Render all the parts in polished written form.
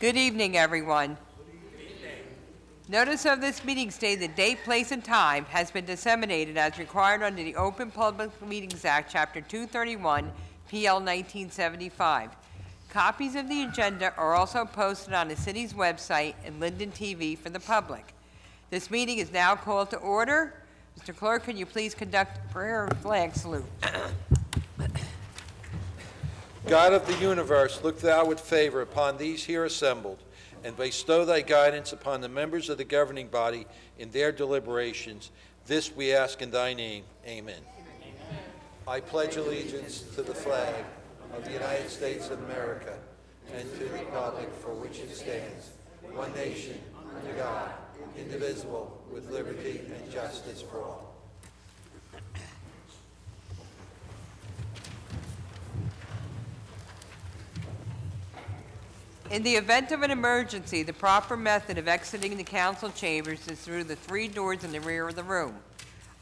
Good evening, everyone. Notice of this meeting stating the date, place, and time has been disseminated as required under the Open Public Meetings Act, Chapter 231, PL 1975. Copies of the agenda are also posted on the city's website and Linden TV for the public. This meeting is now called to order. Mr. Clerk, can you please conduct a prayer and flag salute? God of the universe, look thou with favor upon these here assembled, and bestow thy guidance upon the members of the governing body in their deliberations. This we ask in thy name. Amen. Amen. I pledge allegiance to the flag of the United States of America and to the republic for which it stands, one nation, under God, indivisible, with liberty and justice for all. In the event of an emergency, the proper method of exiting the council chambers is through the 3 doors in the rear of the room.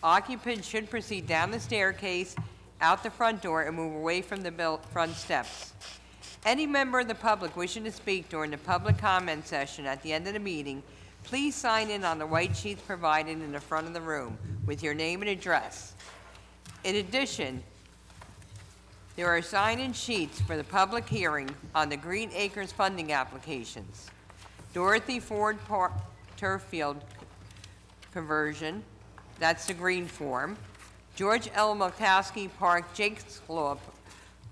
Occupants should proceed down the staircase, out the front door, and move away from the front steps. Any member of the public wishing to speak during the public comment session at the end of the meeting, please sign in on the white sheets provided in the front of the room with your name and address. In addition, there are sign-in sheets for the public hearing on the Green Acres funding applications. Dorothy Ford Park turf field conversion, that's the green form. George L. Malkowski Park Jake's Law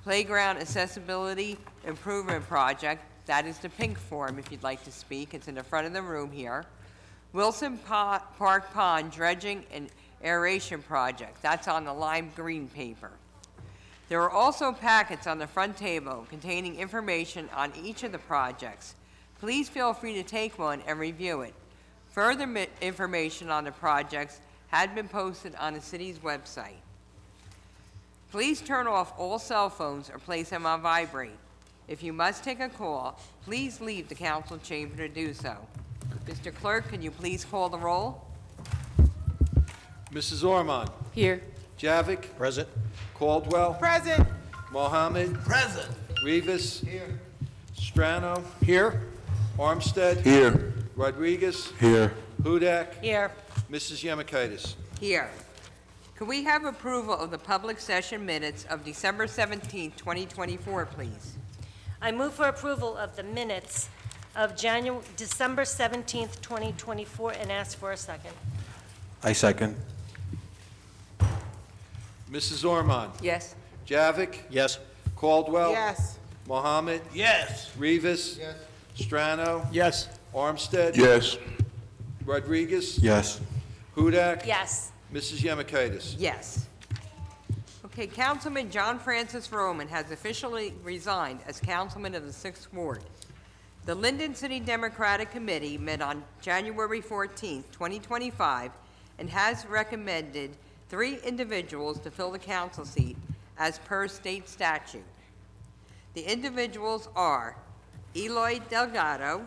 Playground Accessibility Improvement Project, that is the pink form if you'd like to speak. It's in the front of the room here. Wilson Park Pond Dredging and Aeration Project, that's on the lime green paper. There are also packets on the front table containing information on each of the projects. Please feel free to take one and review it. Further information on the projects had been posted on the city's website. Please turn off all cell phones or place them on vibrate. If you must take a call, please leave the council chamber to do so. Mr. Clerk, can you please call the roll? Mrs. Ormond. Here. Javik. Present. Caldwell. Present. Mohammed. Present. Rivas. Here. Strano. Here. Armstead. Here. Rodriguez. Here. Hudak. Here. Mrs. Yemakaitis. Here. Could we have approval of the public session minutes of December 17, 2024, please? I move for approval of the minutes of December 17th, 2024, and ask for a second. I second. Mrs. Ormond. Yes. Javik. Yes. Caldwell. Yes. Mohammed. Yes. Rivas. Yes. Strano. Yes. Armstead. Yes. Rodriguez. Yes. Hudak. Yes. Mrs. Yemakaitis. Yes. Okay, Councilman John Francis Roman has officially resigned as councilman of the 6th Ward. The Linden City Democratic Committee met on January 14, 2025, and has recommended 3 individuals to fill the council seat as per state statute. The individuals are Eloy Delgado,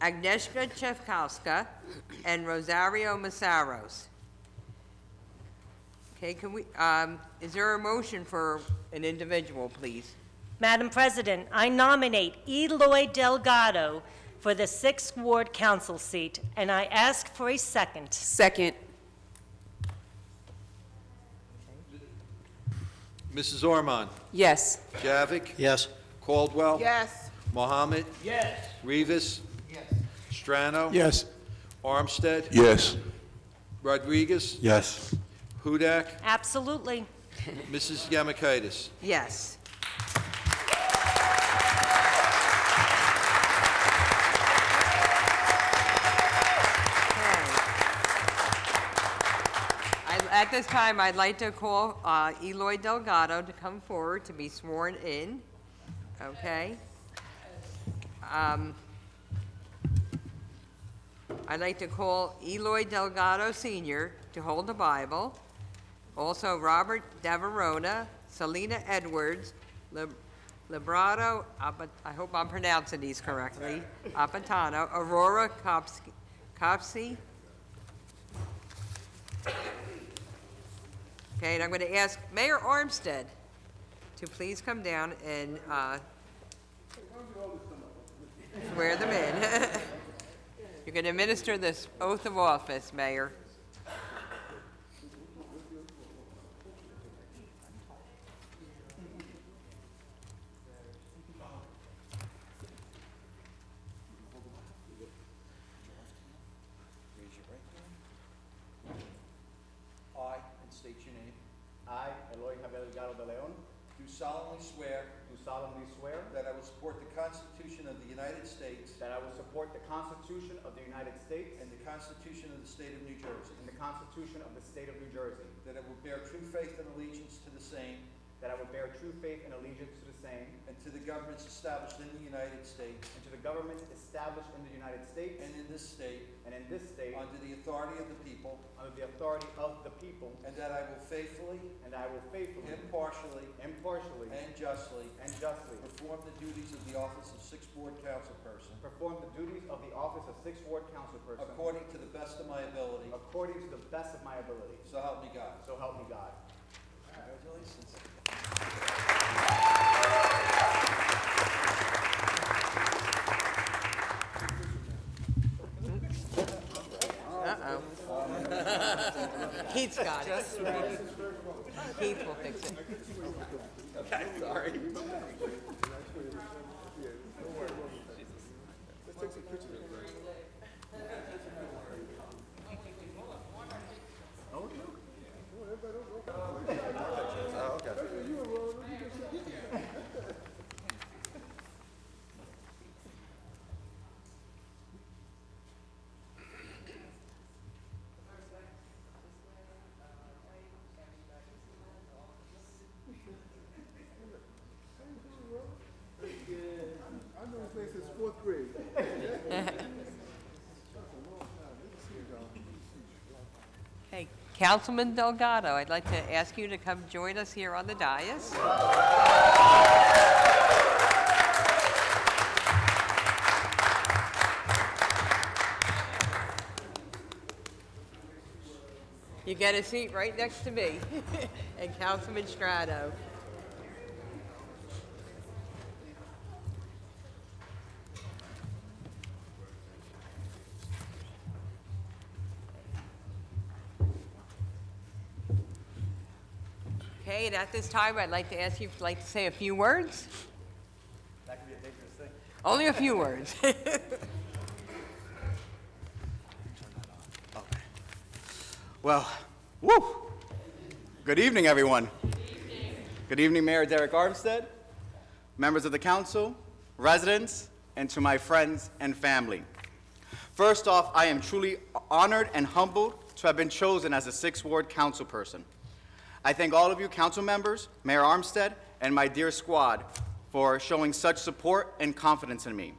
Agnieszka Chefkowska, and Rosario Masaros. Okay, is there a motion for an individual, please? Madam President, I nominate Eloy Delgado for the 6th Ward Council seat, and I ask for a second. Second. Mrs. Ormond. Yes. Javik. Yes. Caldwell. Yes. Mohammed. Yes. Rivas. Yes. Strano. Yes. Armstead. Yes. Rodriguez. Yes. Hudak. Absolutely. Mrs. Yemakaitis. Yes. At this time, I'd like to call Eloy Delgado to come forward to be sworn in. Okay. I'd like to call Eloy Delgado Sr. to hold the Bible. Also, Robert Davarona, Selena Edwards, Librado, I hope I'm pronouncing these correctly, Apatano, Aurora Copsey. Okay, and I'm going to ask Mayor Armstead to please come down and Swear them in. You can administer this oath of office, Mayor. Raise your right hand. I, and state your name, I, Eloy Javier Delgado de Leon, do solemnly swear do solemnly swear that I will support the Constitution of the United States that I will support the Constitution of the United States and the Constitution of the State of New Jersey, and the Constitution of the State of New Jersey, that I will bear true faith and allegiance to the same that I will bear true faith and allegiance to the same and to the governments established in the United States and to the government established in the United States and in this state and in this state under the authority of the people, under the authority of the people, and that I will faithfully, and I will faithfully, impartially, impartially, and justly and justly perform the duties of the office of Sixth Ward Councilperson perform the duties of the office of Sixth Ward Councilperson according to the best of my ability, according to the best of my ability. so help me God. So help me God. Congratulations. Uh-oh. Keith's got it. Keith will fix it. Okay, sorry. I've known this man since fourth grade. Hey, Councilman Delgado, I'd like to ask you to come join us here on the dais. You get a seat right next to me and Councilman Strato. Okay, and at this time, I'd like to ask you if you'd like to say a few words. That could be a dangerous thing. Only a few words. Well, woo! Good evening, everyone. Good evening, Mayor Derek Armstead, members of the council, residents, and to my friends and family. First off, I am truly honored and humbled to have been chosen as a Sixth Ward councilperson. I thank all of you council members, Mayor Armstead, and my dear squad for showing such support and confidence in me.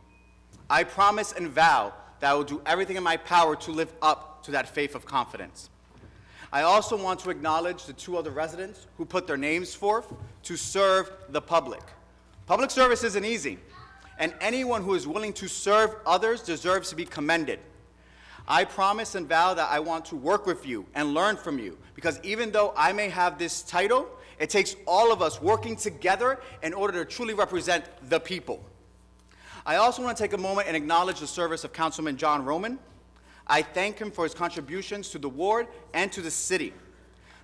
I promise and vow that I will do everything in my power to live up to that faith of confidence. I also want to acknowledge the two other residents who put their names forth to serve the public. Public service isn't easy, and anyone who is willing to serve others deserves to be commended. I promise and vow that I want to work with you and learn from you, because even though I may have this title, it takes all of us working together in order to truly represent the people. I also want to take a moment and acknowledge the service of Councilman John Roman. I thank him for his contributions to the ward and to the city.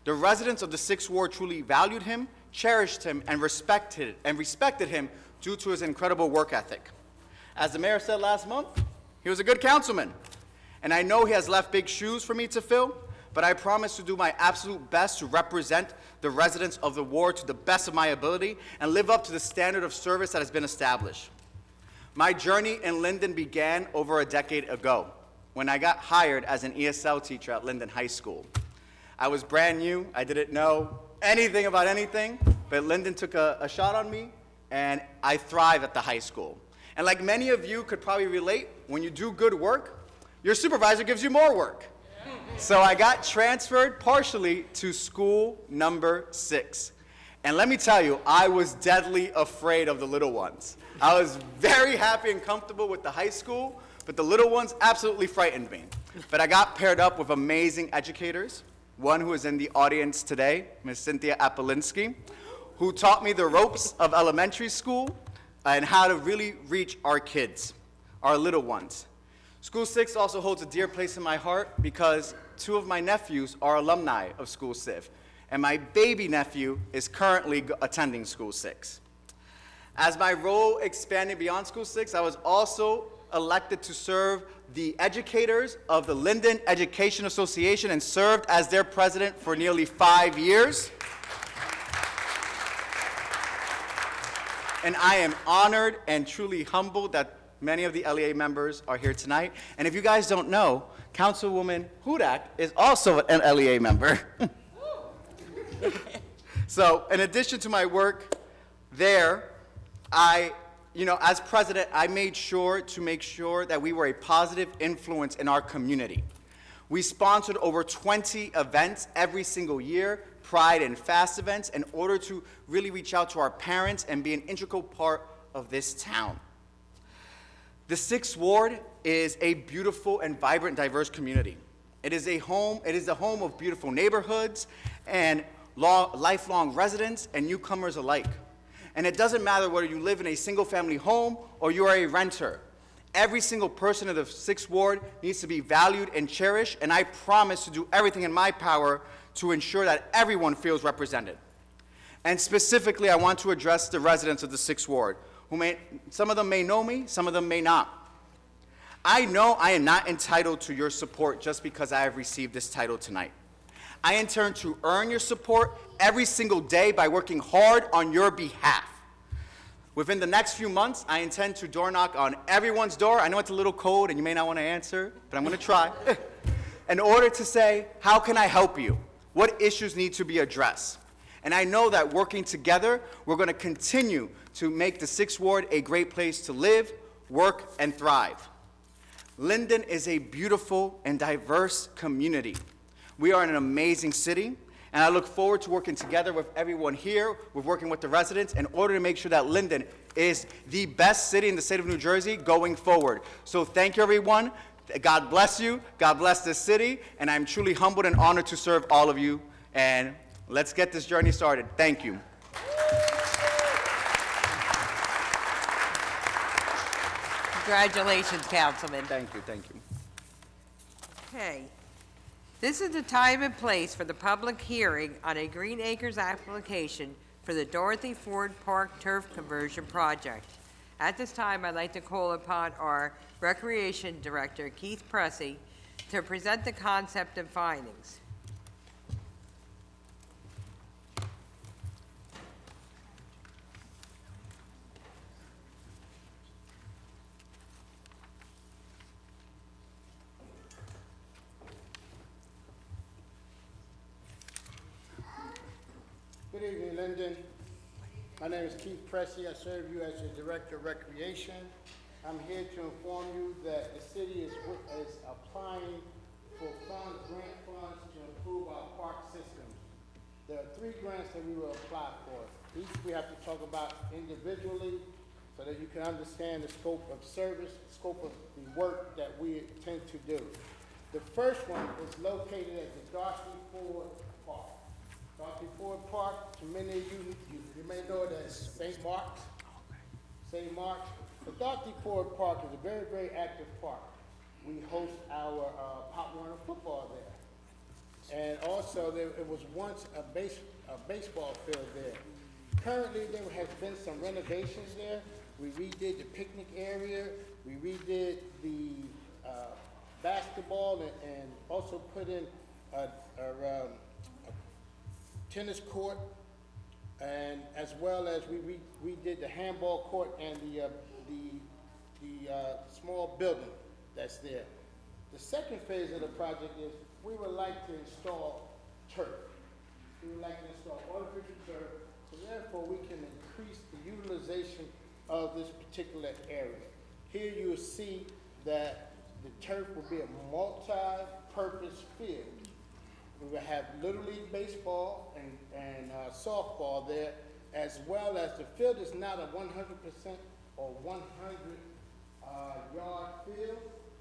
The residents of the Sixth Ward truly valued him, cherished him, and respected him due to his incredible work ethic. As the mayor said last month, he was a good councilman. And I know he has left big shoes for me to fill, but I promise to do my absolute best to represent the residents of the ward to the best of my ability and live up to the standard of service that has been established. My journey in Linden began over a decade ago when I got hired as an ESL teacher at Linden High School. I was brand new, I didn't know anything about anything, but Linden took a shot on me, and I thrived at the high school. And like many of you could probably relate, when you do good work, your supervisor gives you more work. So I got transferred partially to school number 6. And let me tell you, I was deadly afraid of the little ones. I was very happy and comfortable with the high school, but the little ones absolutely frightened me. But I got paired up with amazing educators, one who is in the audience today, Ms. Cynthia Apolinsky, who taught me the ropes of elementary school and how to really reach our kids. our little ones. School 6 also holds a dear place in my heart because 2 of my nephews are alumni of School 6, and my baby nephew is currently attending School 6. As my role expanded beyond School 6, I was also elected to serve the educators of the Linden Education Association and served as their president for nearly 5 years. And I am honored and truly humbled that many of the LEA members are here tonight. And if you guys don't know, Councilwoman Hudak is also an LEA member. So in addition to my work there, as president, I made sure that we were a positive influence in our community. We sponsored over 20 events every single year, Pride and Fast events, in order to really reach out to our parents and be an integral part of this town. The 6th Ward is a beautiful and vibrant, diverse community. It is the home of beautiful neighborhoods and lifelong residents and newcomers alike. And it doesn't matter whether you live in a single-family home or you are a renter. Every single person in the 6th Ward needs to be valued and cherished, and I promise to do everything in my power to ensure that everyone feels represented. And specifically, I want to address the residents of the 6th Ward, some of them may know me, some of them may not. I know I am not entitled to your support just because I have received this title tonight. I intend to earn your support every single day by working hard on your behalf. Within the next few months, I intend to door knock on everyone's door. I know it's a little cold and you may not want to answer, but I'm going to try. In order to say, how can I help you? What issues need to be addressed? And I know that working together, we're going to continue to make the 6th Ward a great place to live, work, and thrive. Linden is a beautiful and diverse community. We are in an amazing city, and I look forward to working together with everyone here, with working with the residents, in order to make sure that Linden is the best city in the state of New Jersey going forward. So thank you, everyone. God bless you. God bless this city, and I'm truly humbled and honored to serve all of you. And let's get this journey started. Thank you. Congratulations, Councilman. Thank you, thank you. Okay. This is the time and place for the public hearing on a Green Acres application for the Dorothy Ford Park Turf Conversion Project. At this time, I'd like to call upon our Recreation Director, Keith Pressey, to present the concept and findings. Good evening, Linden. My name is Keith Pressey. I serve you as the Director of Recreation. I'm here to inform you that the city is applying for grant funds to improve our park systems. There are 3 grants that we will apply for. Each we have to talk about individually so that you can understand the scope of service, the scope of the work that we intend to do. The first one is located at the Dorothy Ford Park. Dorothy Ford Park, to many of you may know it as St. Mark's. St. Mark's. The Dorothy Ford Park is a very, very active park. We host our Pop Warner football there. And also, it was once a baseball field there. Currently, there has been some renovations there. We redid the picnic area. We redid the basketball and also put in a tennis court, and as well as we redid the handball court and the small building that's there. The second phase of the project is we would like to install turf. We would like to install artificial turf, so therefore we can increase the utilization of this particular area. Here you will see that the turf will be a multi-purpose field. We will have Little League baseball and softball there, as well as the field is not a 100% or 100-yard field.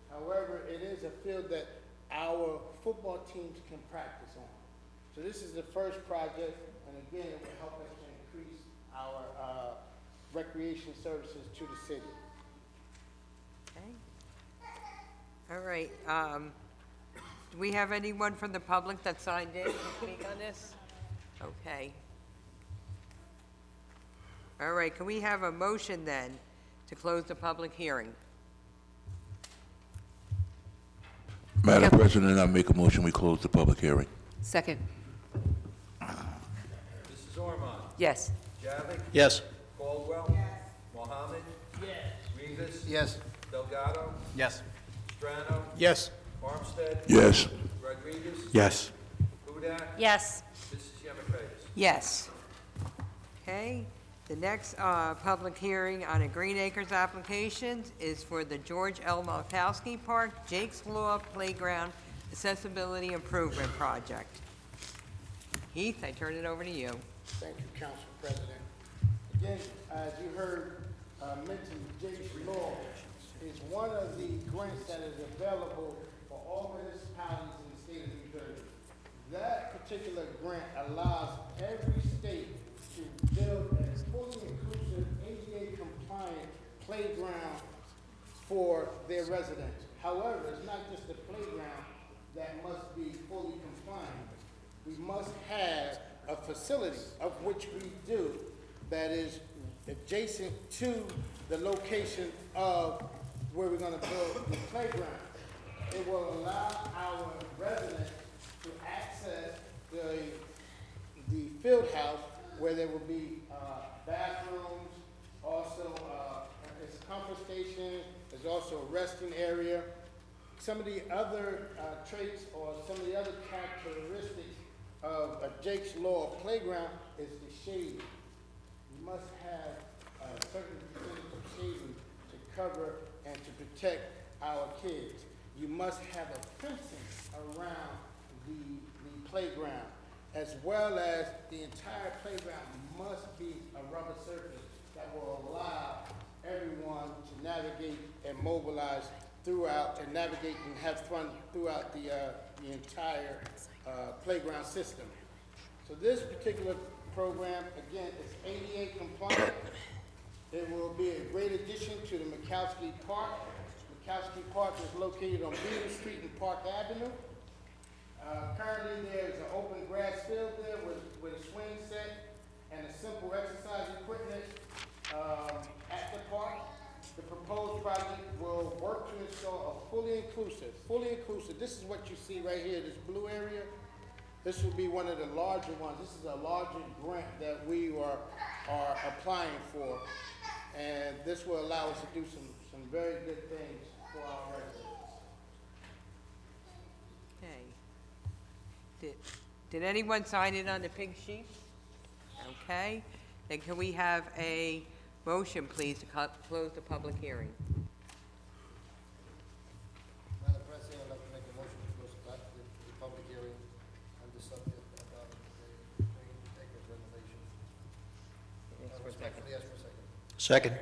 However, it is a field that our football teams can practice on. So this is the first project, and again, it will help us to increase our recreation services to the city. Okay. All right, do we have anyone from the public that signed in to speak on this? Okay. All right, can we have a motion then to close the public hearing? Madam President, I make a motion, we close the public hearing. Second. Mrs. Ormond? Yes. Javik? Yes. Caldwell? Yes. Mohammed? Yes. Rivas? Yes. Delgado? Yes. Strano? Yes. Armstead? Yes. Rodriguez? Yes. Hudak? Yes. Mrs. Yemakaitis? Yes. Okay, the next public hearing on a Green Acres application is for the George L. Malkowski Park, Jake's Law Playground Accessibility Improvement Project. Heath, I turn it over to you. Thank you, Council President. Again, as you heard mentioned, Jake's Law is one of the grants that is available for all municipalities in the state of New Jersey. That particular grant allows every state to build a fully inclusive, ADA compliant playground for their residents. However, it's not just a playground that must be fully compliant. We must have a facility, of which we do, that is adjacent to the location of where we're gonna build the playground. It will allow our residents to access the field house where there will be bathrooms, also it's a comfort station, there's also a resting area. Some of the other traits or some of the other characteristics of a Jake's Law playground is the shade. You must have a certain percentage of shading to cover and to protect our kids. You must have a fencing around the playground, as well as the entire playground must be a rubber surface that will allow everyone to navigate and mobilize throughout and navigate and have fun throughout the entire playground system. So this particular program, again, is ADA compliant. It will be a great addition to the Malkowski Park. Malkowski Park is located on Beaver Street and Park Avenue. Currently, there's an open grass field there with a swing set and a simple exercise equipment at the park. The proposed project will work to install a fully inclusive, this is what you see right here, this blue area. This will be one of the larger ones. This is a larger grant that we are applying for. And this will allow us to do some very good things for our residents. Okay. Did anyone sign in on the pink sheet? Okay, then can we have a motion, please, to close the public hearing? Madam President, I'd like to make a motion to close the public hearing on the subject about the Green Acres renovation. Respectfully ask for a second. Second.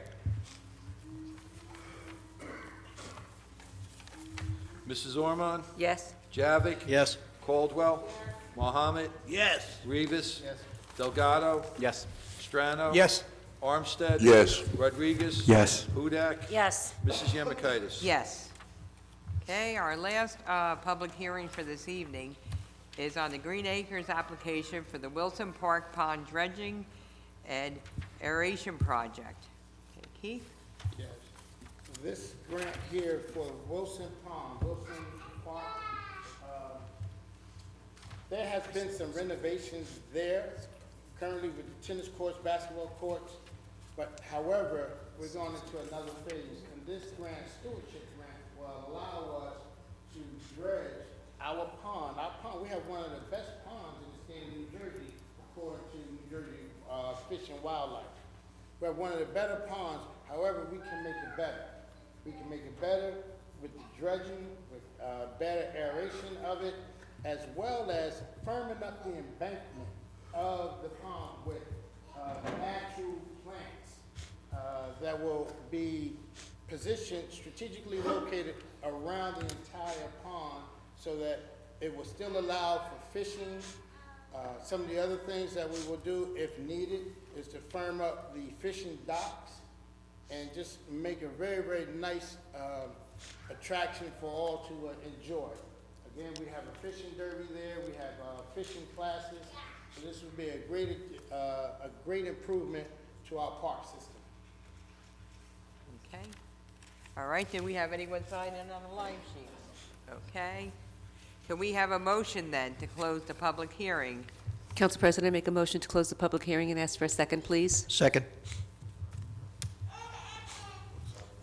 Mrs. Ormond? Yes. Javik? Yes. Caldwell? Mohammed? Yes. Rivas? Yes. Delgado? Yes. Strano? Yes. Armstead? Yes. Rodriguez? Yes. Hudak? Yes. Mrs. Yemakaitis? Yes. Okay, our last public hearing for this evening is on the Green Acres application for the Wilson Park Pond Dredging and Aeration Project. Okay, Keith? Yes. This grant here for Wilson Pond, Wilson Park, there has been some renovations there, currently with the tennis courts, basketball courts, but however, we're going into another phase, and this grant, stewardship grant, will allow us to dredge our pond. Our pond, we have one of the best ponds in the state of New Jersey, according to New Jersey Fish and Wildlife. We have one of the better ponds, however, we can make it better. We can make it better with the dredging, with better aeration of it, as well as firming up the embankment of the pond with natural plants that will be positioned, strategically located around the entire pond so that it will still allow for fishing. Some of the other things that we will do, if needed, is to firm up the fishing docks and just make a very, very nice attraction for all to enjoy. Again, we have a fishing derby there, we have fishing classes, so this would be a great improvement to our park system. Okay. All right, do we have anyone sign in on the line sheet? Okay. Can we have a motion then to close the public hearing? Council President, make a motion to close the public hearing and ask for a second, please. Second.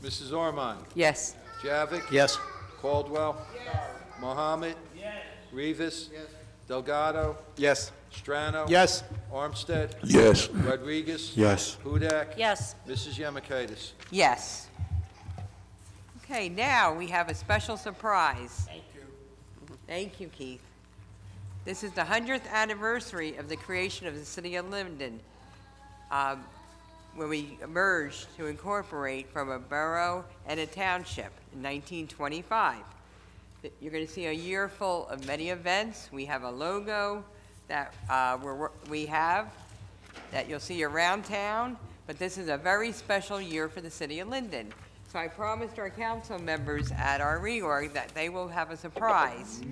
Mrs. Ormond? Yes. Javik? Yes. Caldwell? Mohammed? Rivas? Delgado? Yes. Strano? Yes. Armstead? Yes. Rodriguez? Yes. Hudak? Yes. Mrs. Yemakaitis? Yes. Okay, now we have a special surprise. Thank you. Thank you, Keith. This is the 100th anniversary of the creation of the city of Linden, when we emerged to incorporate from a borough and a township in 1925. You're going to see a year full of many events. We have a logo that we have that you'll see around town, but this is a very special year for the city of Linden. So I promised our council members at our reorg that they will have a surprise.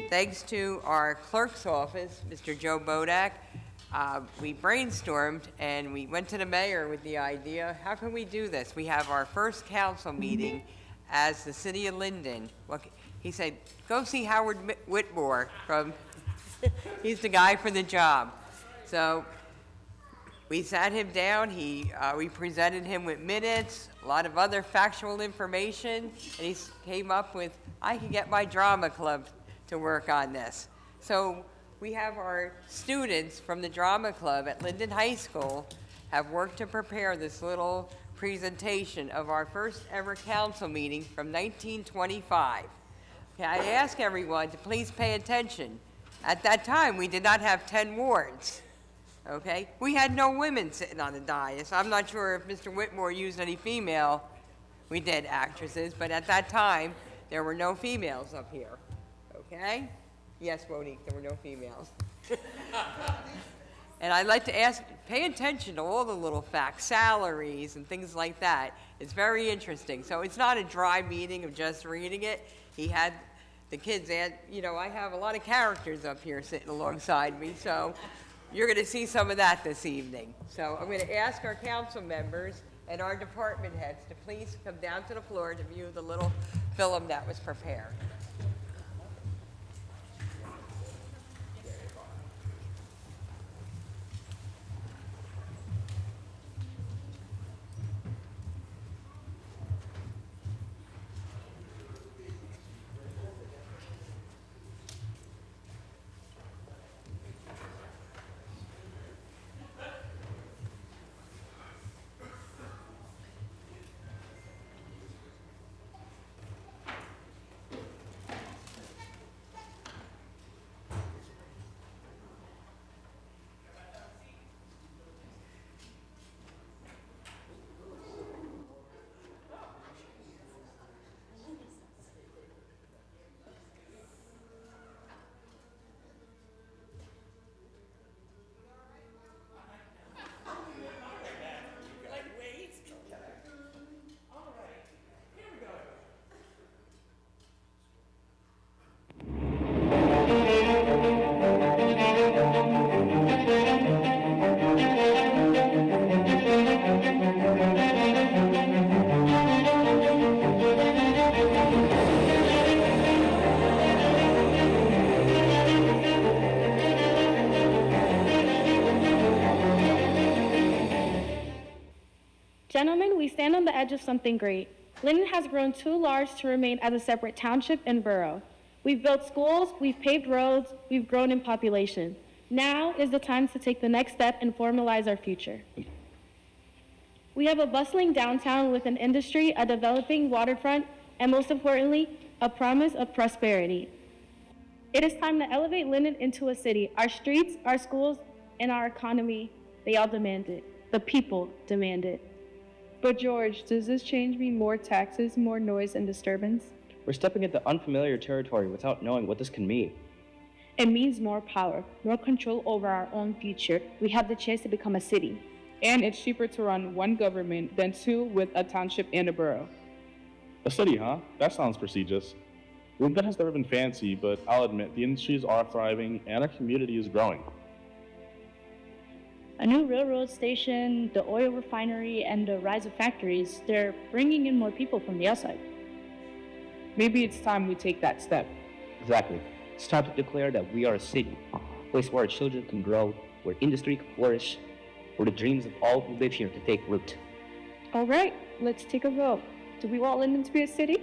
Thanks to our clerk's office, Mr. Joe Bodak, we brainstormed and we went to the mayor with the idea, how can we do this? We have our first council meeting as the city of Linden. Well, he said, go see Howard Whitmore he's the guy for the job. So we sat him down, we presented him with minutes, a lot of other factual information, and he came up with, I can get my drama club to work on this. So we have our students from the drama club at Linden High School have worked to prepare this little presentation of our first ever council meeting from 1925. Okay, I ask everyone to please pay attention. At that time, we did not have 10 wards. Okay? We had no women sitting on the dais. I'm not sure if Mr. Whitmore used any female, we did actresses, but at that time, there were no females up here. Okay? Yes, Monique, there were no females. And I'd like to ask, pay attention to all the little facts, salaries and things like that. It's very interesting. So it's not a dry meeting of just reading it. He had the kids, and I have a lot of characters up here sitting alongside me, so you're going to see some of that this evening. So I'm going to ask our council members and our department heads to please come down to the floor to view the little film that was prepared. Gentlemen, we stand on the edge of something great. Linden has grown too large to remain as a separate township and borough. We've built schools, we've paved roads, we've grown in population. Now is the time to take the next step and formalize our future. We have a bustling downtown with an industry, a developing waterfront, and most importantly, a promise of prosperity. It is time to elevate Linden into a city. Our streets, our schools, and our economy, they all demand it. The people demand it. But George, does this change mean more taxes, more noise, and disturbance? We're stepping into unfamiliar territory without knowing what this can mean. It means more power, more control over our own future. We have the chance to become a city. And it's cheaper to run one government than two with a township and a borough. A city, huh? That sounds prestigious. Linden has never been fancy, but I'll admit the industries are thriving and our community is growing. A new railroad station, the oil refinery, and the rise of factories, they're bringing in more people from the outside. Maybe it's time we take that step. Exactly. It's time to declare that we are a city, a place where our children can grow, where industry can flourish, where the dreams of all who live here can take root. All right, let's take a vote. Do we want Linden to be a city?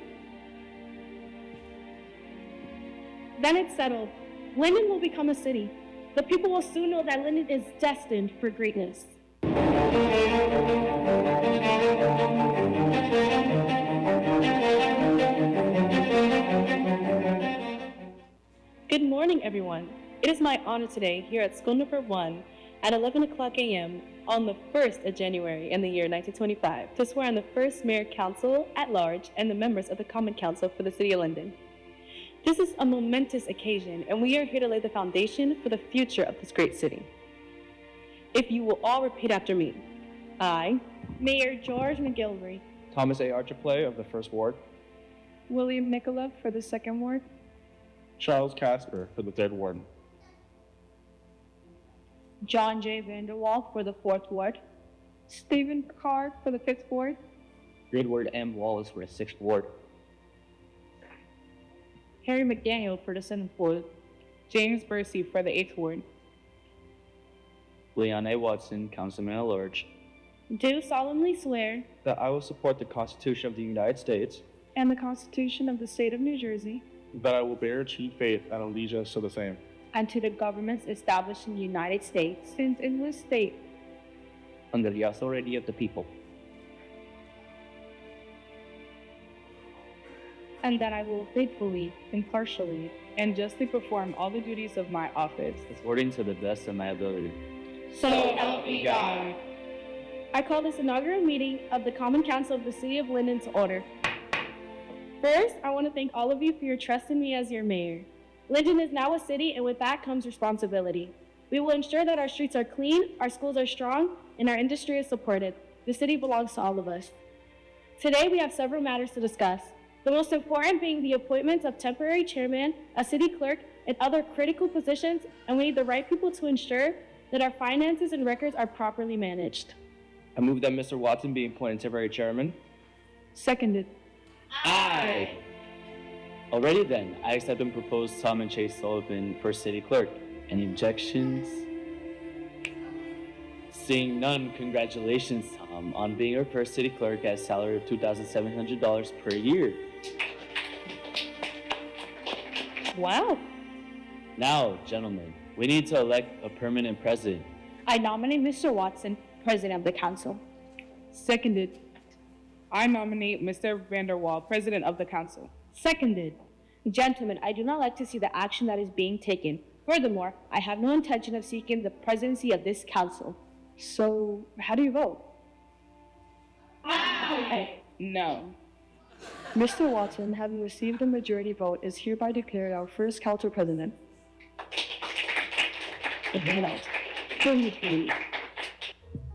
Then it's settled. Linden will become a city. The people will soon know that Linden is destined for greatness. Good morning, everyone. It is my honor today here at School Number 1 at 11 o'clock a.m. on the 1st of January in the year 1925 to swear in the first Mayor Council at large and the members of the Common Council for the City of Linden. This is a momentous occasion, and we are here to lay the foundation for the future of this great city. If you will all repeat after me. I, Mayor George McGilvery, Thomas A. Archerplay of the 1st Ward, William Nicola for the 2nd Ward, Charles Casper for the 3rd Ward, John J. Vanderwall for the 4th Ward, Stephen Carr for the 5th Ward, Edward M. Wallace for the 6th Ward, Harry McDaniel for the 7th Ward, James Bursey for the 8th Ward. Leon A. Watson, Councilman at Large, do solemnly swear that I will support the Constitution of the United States, And the Constitution of the State of New Jersey, that I will bear true faith and allegiance to the same, and to the governments established in the United States and in this state, under the authority of the people, and that I will faithfully, impartially, and justly perform all the duties of my office. according to the best of my ability. so help me God. I call this inaugural meeting of the Common Council of the City of Linden to order. First, I want to thank all of you for your trust in me as your mayor. Linden is now a city, and with that comes responsibility. We will ensure that our streets are clean, our schools are strong, and our industry is supported. The city belongs to all of us. Today, we have several matters to discuss. The most important being the appointments of temporary chairman, a city clerk, and other critical positions, and we need the right people to ensure that our finances and records are properly managed. I move that Mr. Watson be appointed temporary chairman. Seconded. Aye. Already then, I accept and propose Tom and Chase Sullivan for city clerk. Any objections? Seeing none, congratulations, Tom, on being our first city clerk at a salary of $2,700 per year. Wow. Now, gentlemen, we need to elect a permanent president. I nominate Mr. Watson, President of the Council. Seconded. I nominate Mr. Vanderwall, President of the Council. Seconded. Gentlemen, I do not like to see the action that is being taken. Furthermore, I have no intention of seeking the presidency of this council. So, how do you vote? Aye. No. Mr. Watson, having received a majority vote, is hereby declared our first council president.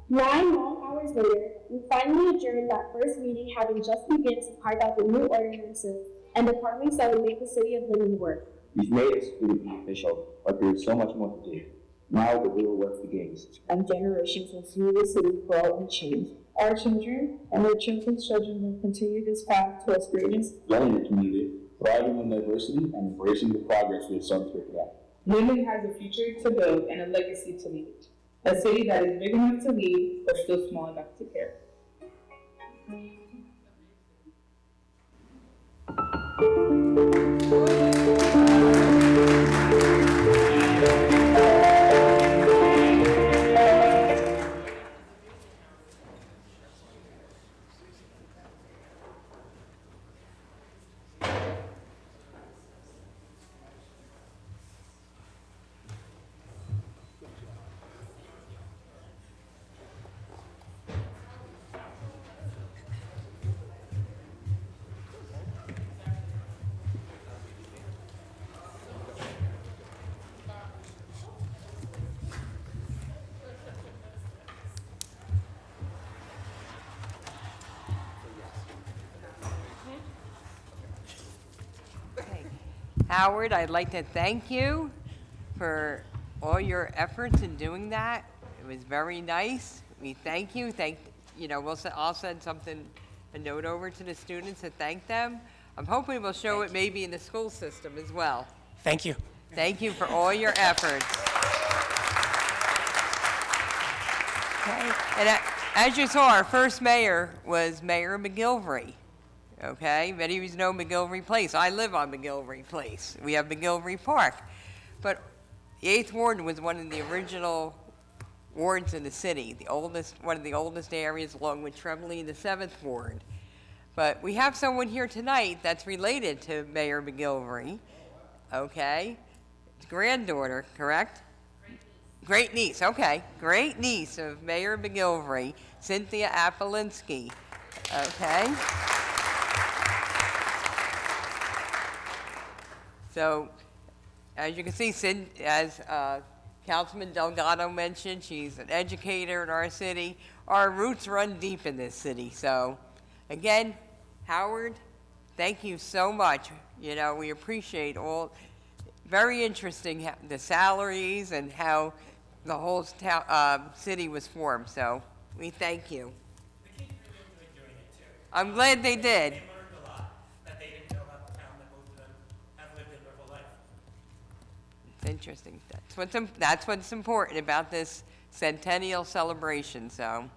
Nine long hours later, we finally adjourned that first meeting, having just begun to carve out the new ordinances and departments that would make the city of Linden work. We've made it to be official, but there is so much more to do. Now the real work begins. And generations will see the city grow and change. Our children and their children's children will continue this path towards greatness. Young in the community, thriving in diversity, and embracing the progress we have started to create. Linden has a future to build and a legacy to leave. A city that is big enough to lead, but still small enough to care. Howard, I'd like to thank you for all your efforts in doing that. It was very nice. We thank you. I'll send a note over to the students to thank them. I'm hoping we'll show it maybe in the school system as well. Thank you. Thank you for all your efforts. Okay. And as you saw, our first mayor was Mayor McGilvery. Okay, many of you know McGilvery Place. I live on McGilvery Place. We have McGilvery Park. But the 8th Ward was one of the original wards in the city, one of the oldest areas, along with Tremblay, the 7th Ward. But we have someone here tonight that's related to Mayor McGilvery, okay? His granddaughter, correct? Great niece, okay. Great niece of Mayor McGilvery, Cynthia Apolinski, okay? So, as you can see, as Councilman Delgado mentioned, she's an educator in our city. Our roots run deep in this city. So, again, Howard, thank you so much. We appreciate all, very interesting, the salaries and how the whole city was formed. So, we thank you. The kids really enjoyed doing it too. I'm glad they did. They learned a lot that they didn't know about the town that most of them have lived in their whole life. It's interesting. That's what's important about this centennial celebration, so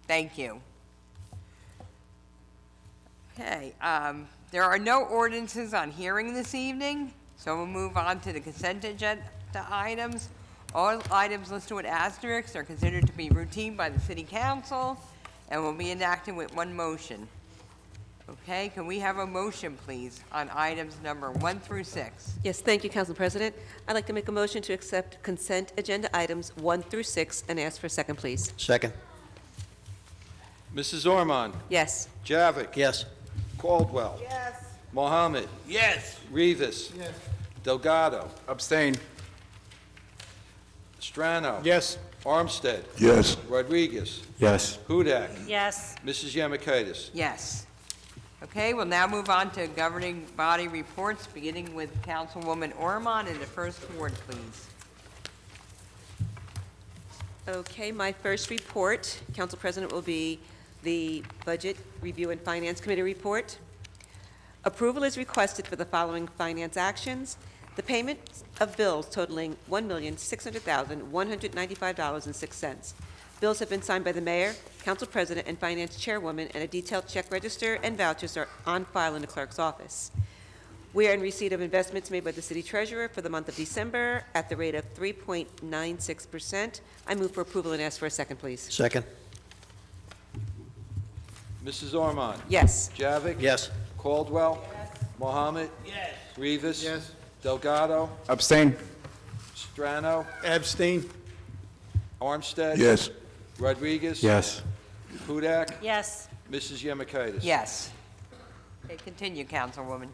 thank you. Okay, there are no ordinances on hearing this evening, so we'll move on to the consent agenda items. All items listed with asterisks are considered to be routine by the City Council and will be enacted with one motion. Okay, can we have a motion, please, on items number 1 through 6? Yes, thank you, Council President. I'd like to make a motion to accept consent agenda items 1 through 6 and ask for a second, please. Second. Mrs. Ormond? Yes. Javik? Yes. Caldwell? Yes. Mohammed? Yes. Rivas? Yes. Delgado? Abstain. Strano? Yes. Armstead? Yes. Rodriguez? Yes. Hudak? Yes. Mrs. Yemakaitis? Yes. Okay, we'll now move on to governing body reports, beginning with Councilwoman Ormond in the first ward, please. Okay, my first report, Council President, will be the Budget Review and Finance Committee report. Approval is requested for the following finance actions. The payment of bills totaling $1,600,195.06. Bills have been signed by the Mayor, Council President, and Finance Chairwoman, and a detailed check register and vouchers are on file in the Clerk's office. We are in receipt of investments made by the City Treasurer for the month of December at the rate of 3.96%. I move for approval and ask for a second, please. Second. Mrs. Ormond? Yes. Javik? Yes. Caldwell? Yes. Mohammed? Yes. Rivas? Yes. Delgado? Abstain. Strano? Abstain. Armstead? Yes. Rodriguez? Yes. Hudak? Yes. Mrs. Yemakaitis? Yes. Okay, continue, Councilwoman.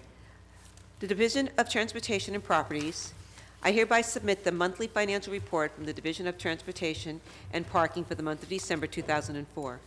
The Division of Transportation and Properties, I hereby submit the monthly financial report from the Division of Transportation and Parking for the month of December 2004.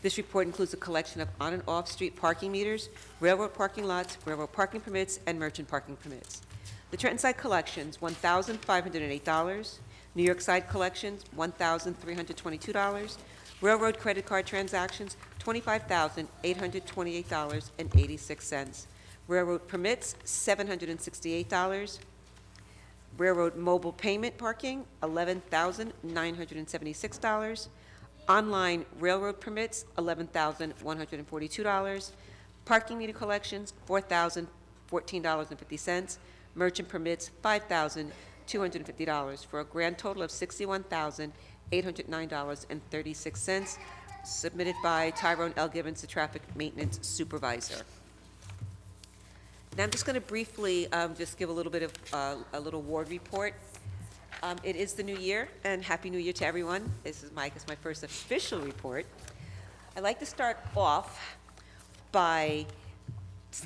This report includes a collection of on- and off-street parking meters, railroad parking lots, railroad parking permits, and merchant parking permits. The Trenton side collections, $1,508. New York side collections, $1,322. Railroad credit card transactions, $25,828.86. Railroad permits, $768. Railroad mobile payment parking, $11,976. Online railroad permits, $11,142. Parking meter collections, $4,014.50. Merchant permits, $5,250, for a grand total of $61,809.36, submitted by Tyrone L. Gibbons, the Traffic Maintenance Supervisor. Now, I'm just going to briefly just give a little bit of a little ward report. It is the new year, and Happy New Year to everyone. This is my first official report. I'd like to start off by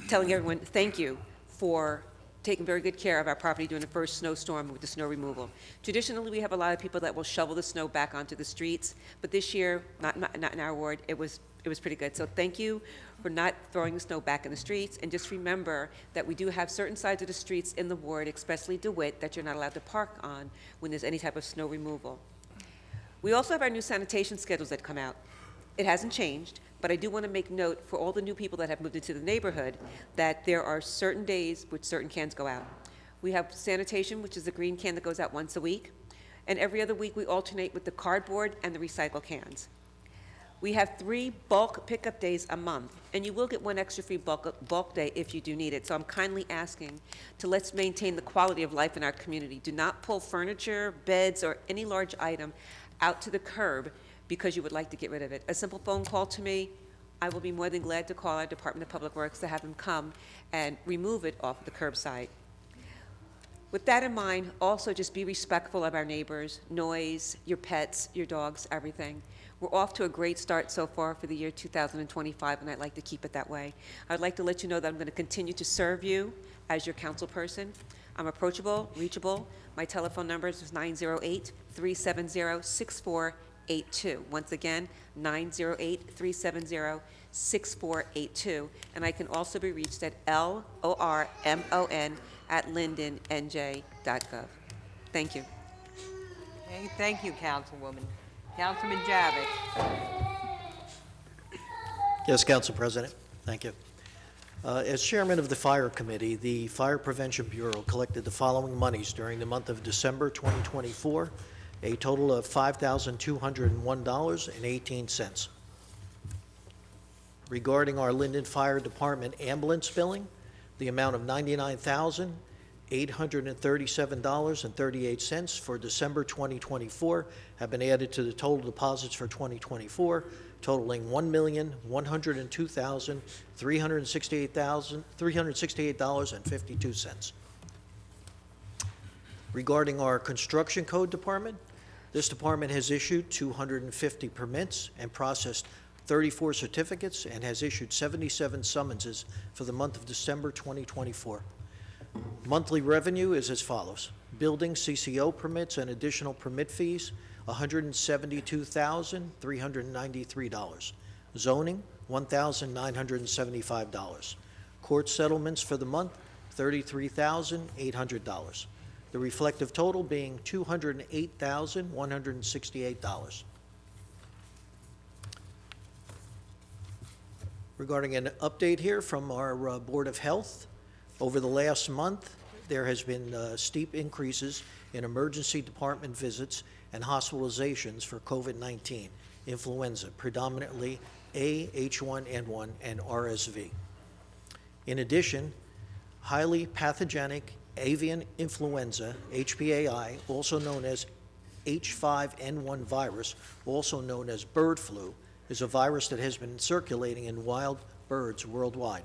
telling everyone thank you for taking very good care of our property during the first snowstorm with the snow removal. Traditionally, we have a lot of people that will shovel the snow back onto the streets, but this year, not in our ward, it was It was pretty good. So thank you for not throwing the snow back in the streets. And just remember that we do have certain sides of the streets in the ward, especially DeWitt, that you're not allowed to park on when there's any type of snow removal. We also have our new sanitation schedules that come out. It hasn't changed, but I do want to make note for all the new people that have moved into the neighborhood that there are certain days which certain cans go out. We have sanitation, which is the green can that goes out once a week, and every other week we alternate with the cardboard and the recycle cans. We have 3 bulk pickup days a month, and you will get 1 extra free bulk day if you do need it. So I'm kindly asking to let's maintain the quality of life in our community. Do not pull furniture, beds, or any large item out to the curb because you would like to get rid of it. A simple phone call to me, I will be more than glad to call our Department of Public Works to have them come and remove it off the curbside. With that in mind, also just be respectful of our neighbors, noise, your pets, your dogs, everything. We're off to a great start so far for the year 2025, and I'd like to keep it that way. I'd like to let you know that I'm going to continue to serve you as your council person. I'm approachable, reachable. My telephone number is 908-370-6482. Once again, 908-370-6482. And I can also be reached at lormon@lindennj.gov. Thank you. Okay, thank you, Councilwoman. Councilman Javik. Yes, Council President. Thank you. As chairman of the Fire Committee, the Fire Prevention Bureau collected the following monies during the month of December 2024, a total of $5,201.18. Regarding our Linden Fire Department ambulance billing, the amount of $99,837.38 for December 2024 have been added to the total deposits for 2024, totaling $1,102,368.52. Regarding our Construction Code Department, this department has issued 250 permits and processed 34 certificates and has issued 77 summonses for the month of December 2024. Monthly revenue is as follows. Building CCO permits and additional permit fees, $172,393. Zoning, $1,975. Court settlements for the month, $33,800. The reflective total being $208,168. Regarding an update here from our Board of Health, over the last month, there has been steep increases in emergency department visits and hospitalizations for COVID-19, influenza, predominantly A, H1N1, and RSV. In addition, highly pathogenic avian influenza, HPAI, also known as H5N1 virus, also known as bird flu, is a virus that has been circulating in wild birds worldwide.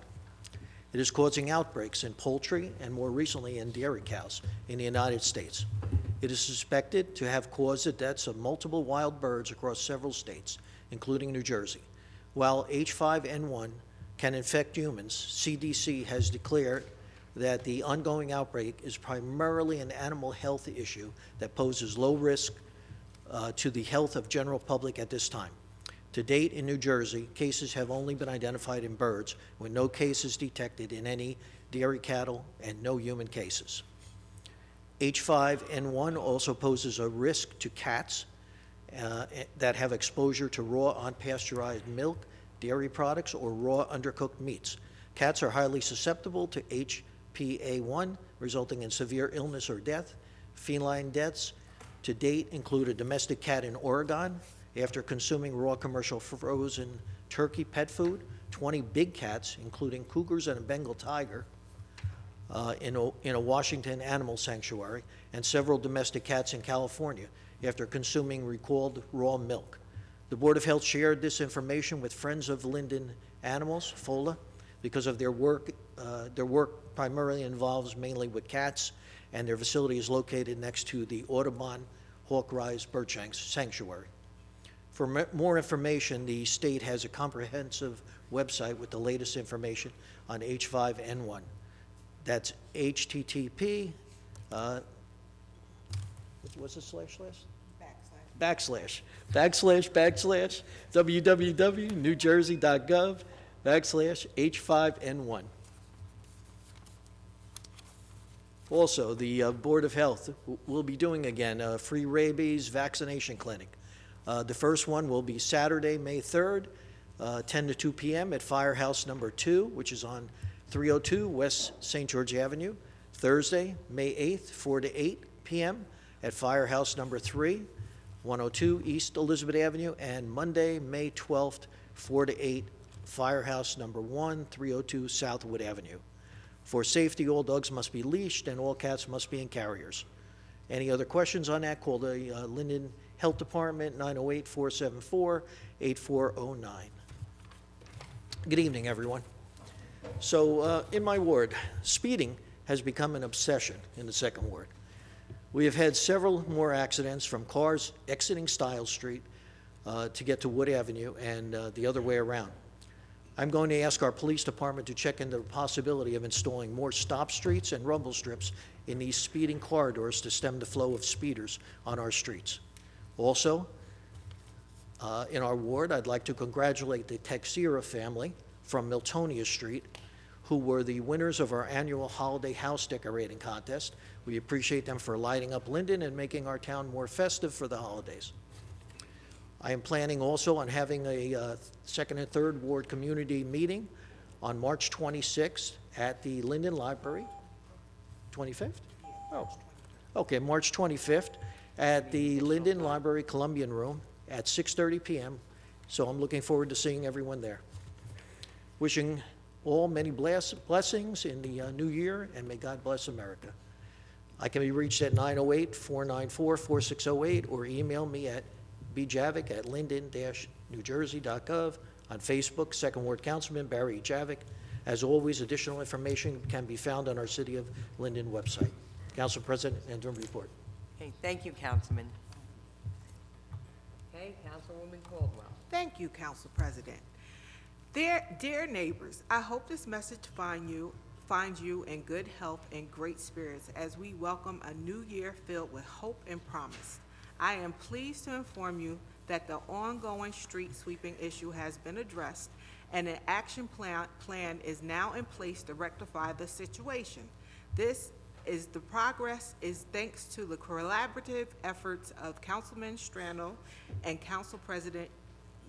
It is causing outbreaks in poultry and more recently in dairy cows in the United States. It is suspected to have caused the deaths of multiple wild birds across several states, including New Jersey. While H5N1 can infect humans, CDC has declared that the ongoing outbreak is primarily an animal health issue that poses low risk to the health of general public at this time. To date, in New Jersey, cases have only been identified in birds, with no cases detected in any dairy cattle and no human cases. H5N1 also poses a risk to cats that have exposure to raw unpasteurized milk, dairy products, or raw undercooked meats. Cats are highly susceptible to HPA1, resulting in severe illness or death. Feline deaths to date include a domestic cat in Oregon after consuming raw commercial frozen turkey pet food, 20 big cats, including cougars and a Bengal tiger, in a Washington animal sanctuary, and several domestic cats in California after consuming recalled raw milk. The Board of Health shared this information with Friends of Linden Animals, FOLA, because of their work primarily involves mainly with cats, and their facility is located next to the Audubon Hawkeye Bird Sanctuary. For more information, the state has a comprehensive website with the latest information on H5N1. That's http, what's the // www.newjersey.gov/H5N1. Also, the Board of Health will be doing again a free rabies vaccination clinic. The first one will be Saturday, May 3rd, 10 to 2 p.m. at Firehouse Number 2, which is on 302 West St. George Avenue. Thursday, May 8th, 4 to 8 p.m. at Firehouse Number 3, 102 East Elizabeth Avenue. And Monday, May 12th, 4 to 8, Firehouse Number 1, 302 Southwood Avenue. For safety, all dogs must be leashed and all cats must be in carriers. Any other questions on that, call the Linden Health Department, 908-474-8409. Good evening, everyone. So in my ward, speeding has become an obsession in the second ward. We have had several more accidents from cars exiting Stiles Street to get to Wood Avenue and the other way around. I'm going to ask our police department to check into the possibility of installing more stop streets and rumble strips in these speeding corridors to stem the flow of speeders on our streets. Also, in our ward, I'd like to congratulate the Texera family from Miltonia Street, who were the winners of our annual holiday house decorating contest. We appreciate them for lighting up Linden and making our town more festive for the holidays. I am planning also on having a second and third ward community meeting on March 26th at the Linden Library. 25th? Oh, okay, March 25th at the Linden Library Columbian Room at 6:30 p.m. So I'm looking forward to seeing everyone there. Wishing all many blessings in the new year, and may God bless America. I can be reached at 908-494-4608 or email me at bjavik@linden-newjersey.gov. On Facebook, Second Ward Councilman Barry Javik. As always, additional information can be found on our City of Linden website. Council President, interim report. Okay, thank you, Councilman. Okay, Councilwoman Caldwell. Thank you, Council President. Dear neighbors, I hope this message finds you in good health and great spirits as we welcome a new year filled with hope and promise. I am pleased to inform you that the ongoing street sweeping issue has been addressed and an action plan is now in place to rectify the situation. The progress is thanks to the collaborative efforts of Councilman Strano and Council President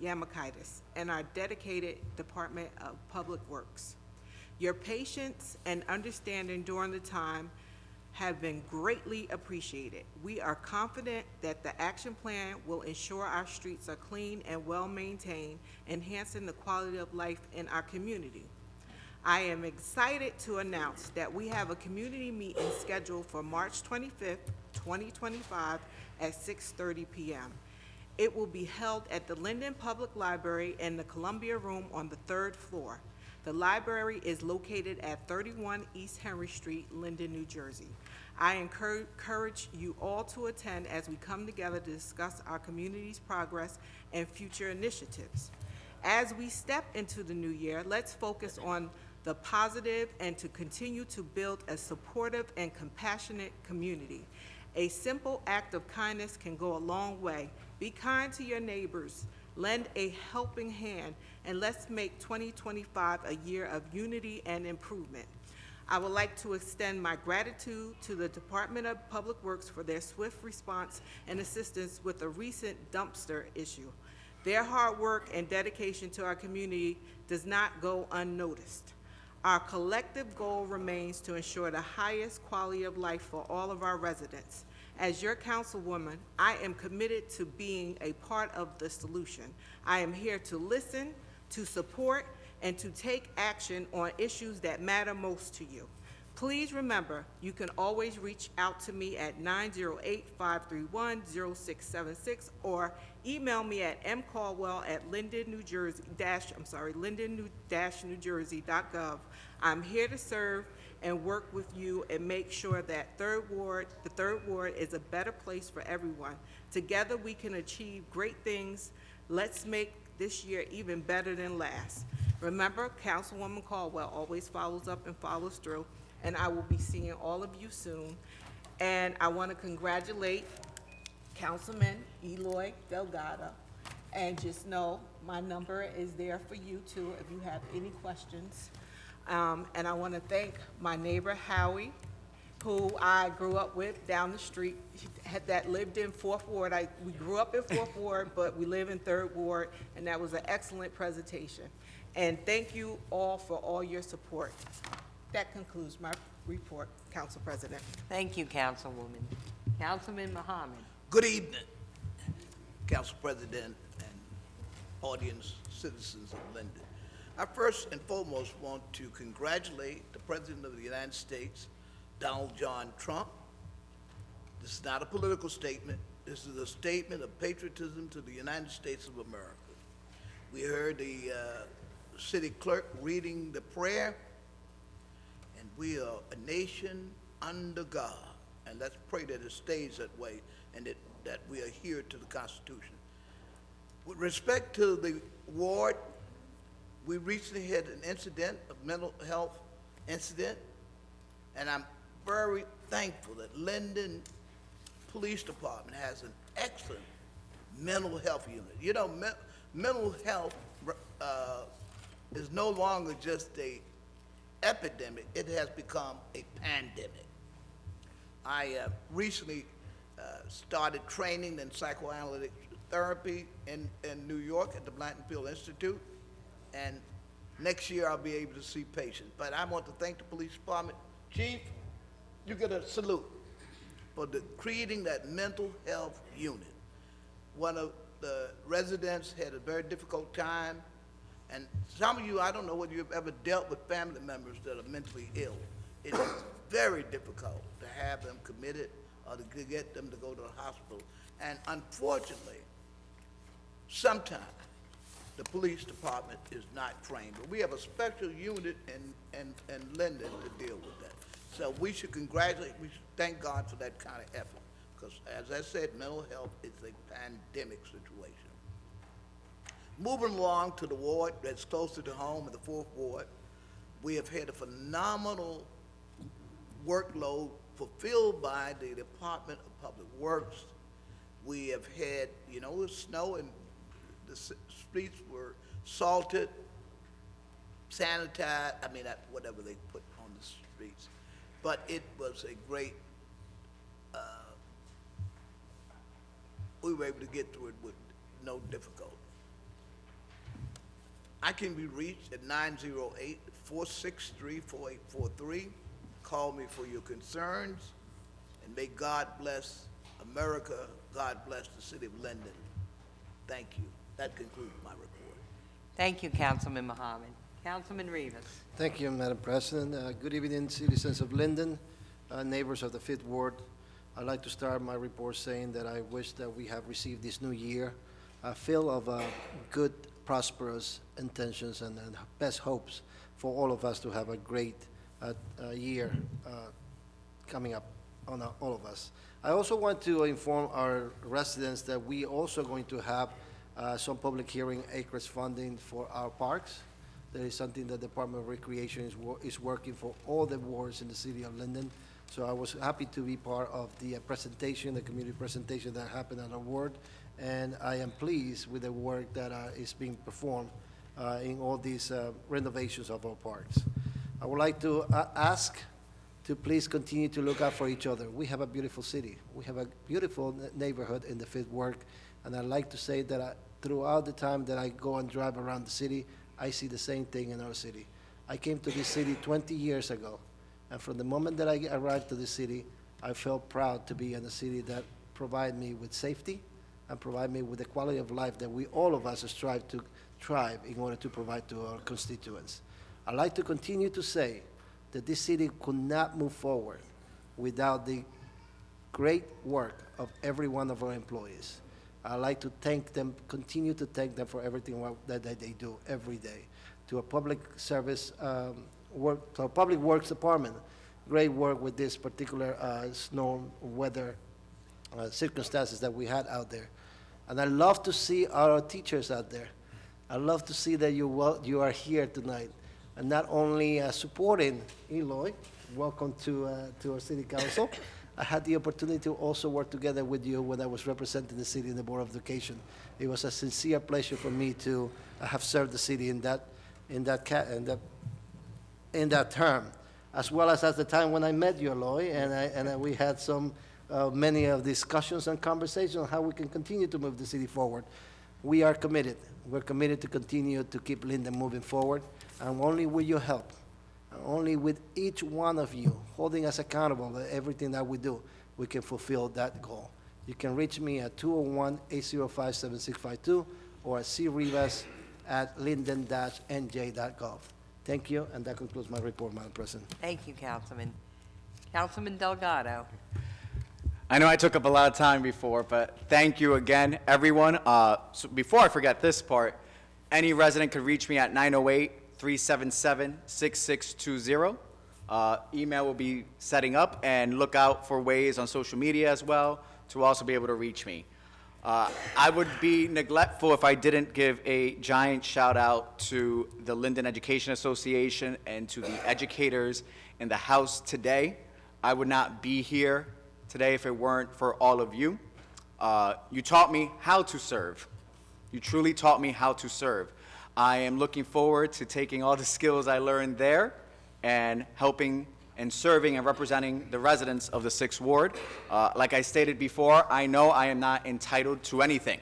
Yamakaitis and our dedicated Department of Public Works. Your patience and understanding during the time have been greatly appreciated. We are confident that the action plan will ensure our streets are clean and well-maintained, enhancing the quality of life in our community. I am excited to announce that we have a community meeting scheduled for March 25th, 2025 at 6:30 p.m. It will be held at the Linden Public Library in the Columbia Room on the 3rd floor. The library is located at 31 East Henry Street, Linden, New Jersey. I encourage you all to attend as we come together to discuss our community's progress and future initiatives. As we step into the new year, let's focus on the positive and to continue to build a supportive and compassionate community. A simple act of kindness can go a long way. Be kind to your neighbors. Lend a helping hand, and let's make 2025 a year of unity and improvement. I would like to extend my gratitude to the Department of Public Works for their swift response and assistance with the recent dumpster issue. Their hard work and dedication to our community does not go unnoticed. Our collective goal remains to ensure the highest quality of life for all of our residents. As your councilwoman, I am committed to being a part of the solution. I am here to listen, to support, and to take action on issues that matter most to you. Please remember, you can always reach out to me at 908-531-0676 or email me at linden-newjersey.gov. I'm here to serve and work with you and make sure that the third ward is a better place for everyone. Together we can achieve great things. Let's make this year even better than last. Remember, Councilwoman Caldwell always follows up and follows through, and I will be seeing all of you soon. And I want to congratulate Councilman Eloy Delgado. And just know my number is there for you too if you have any questions. And I want to thank my neighbor Howie, who I grew up with down the street, that lived in Fourth Ward. We grew up in Fourth Ward, but we live in Third Ward, and that was an excellent presentation. And thank you all for all your support. That concludes my report, Council President. Thank you, Councilwoman. Councilman Muhammad. Good evening, Council President and audience, citizens of Linden. I first and foremost want to congratulate the President of the United States, Donald John Trump. This is not a political statement. This is a statement of patriotism to the United States of America. We heard the city clerk reading the prayer, and we are a nation under God. And let's pray that it stays that way and that we adhere to the Constitution. With respect to the ward, we recently had an incident, a mental health incident, and I'm very thankful that Linden Police Department has an excellent mental health unit. You know, mental health is no longer just a epidemic, it has become a pandemic. I recently started training in psychoanalytic therapy in New York at the Blantonfield Institute, and next year I'll be able to see patients. But I want to thank the police department. Chief, you get a salute for creating that mental health unit. One of the residents had a very difficult time, and some of you, I don't know whether you've ever dealt with family members that are mentally ill. It is very difficult to have them committed or to get them to go to the hospital. And unfortunately, sometimes the police department is not trained. But we have a special unit in Linden to deal with that. So we should congratulate, we should thank God for that kind of effort. Because as I said, mental health is a pandemic situation. Moving along to the ward that's closer to home, in the Fourth Ward, we have had a phenomenal workload fulfilled by the Department of Public Works. We have had, you know, the snow and the streets were salted, sanitized, whatever they put on the streets. But it was a great, we were able to get through it with no difficulty. I can be reached at 908-463-4843. Call me for your concerns, and may God bless America, God bless the city of Linden. Thank you. That concludes my report. Thank you, Councilman Muhammad. Councilman Rivas. Thank you, Madam President. Good evening, citizens of Linden, neighbors of the Fifth Ward. I'd like to start my report saying that I wish that we have received this new year filled of good, prosperous intentions and best hopes for all of us to have a great year coming up on all of us. I also want to inform our residents that we also going to have some public hearing acreage funding for our parks. That is something that the Department of Recreation is working for all the wards in the city of Linden. So I was happy to be part of the presentation, the community presentation that happened at our ward, and I am pleased with the work that is being performed in all these renovations of our parks. I would like to ask to please continue to look out for each other. We have a beautiful city. We have a beautiful neighborhood in the Fifth Ward, and I'd like to say that throughout the time that I go and drive around the city, I see the same thing in our city. I came to this city 20 years ago, and from the moment that I arrived to this city, I felt proud to be in a city that provide me with safety and provide me with the quality of life that we, all of us, strive to thrive in order to provide to our constituents. I'd like to continue to say that this city could not move forward without the great work of every one of our employees. I'd like to thank them, continue to thank them for everything that they do every day. To a public service work, to our public works department, great work with this particular snow weather circumstances that we had out there. And I love to see our teachers out there. I love to see that you are here tonight, and not only supporting Eloy, welcome to our city council, I had the opportunity to also work together with you when I was representing the city in the Board of Education. It was a sincere pleasure for me to have served the city in that term, as well as at the time when I met you, Eloy, and we had many of discussions and conversations on how we can continue to move the city forward. We are committed. We're committed to continue to keep Linden moving forward, and only with your help, only with each one of you holding us accountable to everything that we do, we can fulfill that goal. You can reach me at 201-805-7652 or at crivas@linden-nj.gov. Thank you, and that concludes my report, Madam President. Thank you, Councilman. Councilman Delgado. I know I took up a lot of time before, but thank you again, everyone. So before I forget this part, any resident could reach me at 908-377-6620. Email will be setting up, and look out for ways on social media as well to also be able to reach me. I would be neglectful if I didn't give a giant shout out to the Linden Education Association and to the educators in the House today. I would not be here today if it weren't for all of you. You taught me how to serve. You truly taught me how to serve. I am looking forward to taking all the skills I learned there and helping and serving and representing the residents of the 6th Ward. Like I stated before, I know I am not entitled to anything.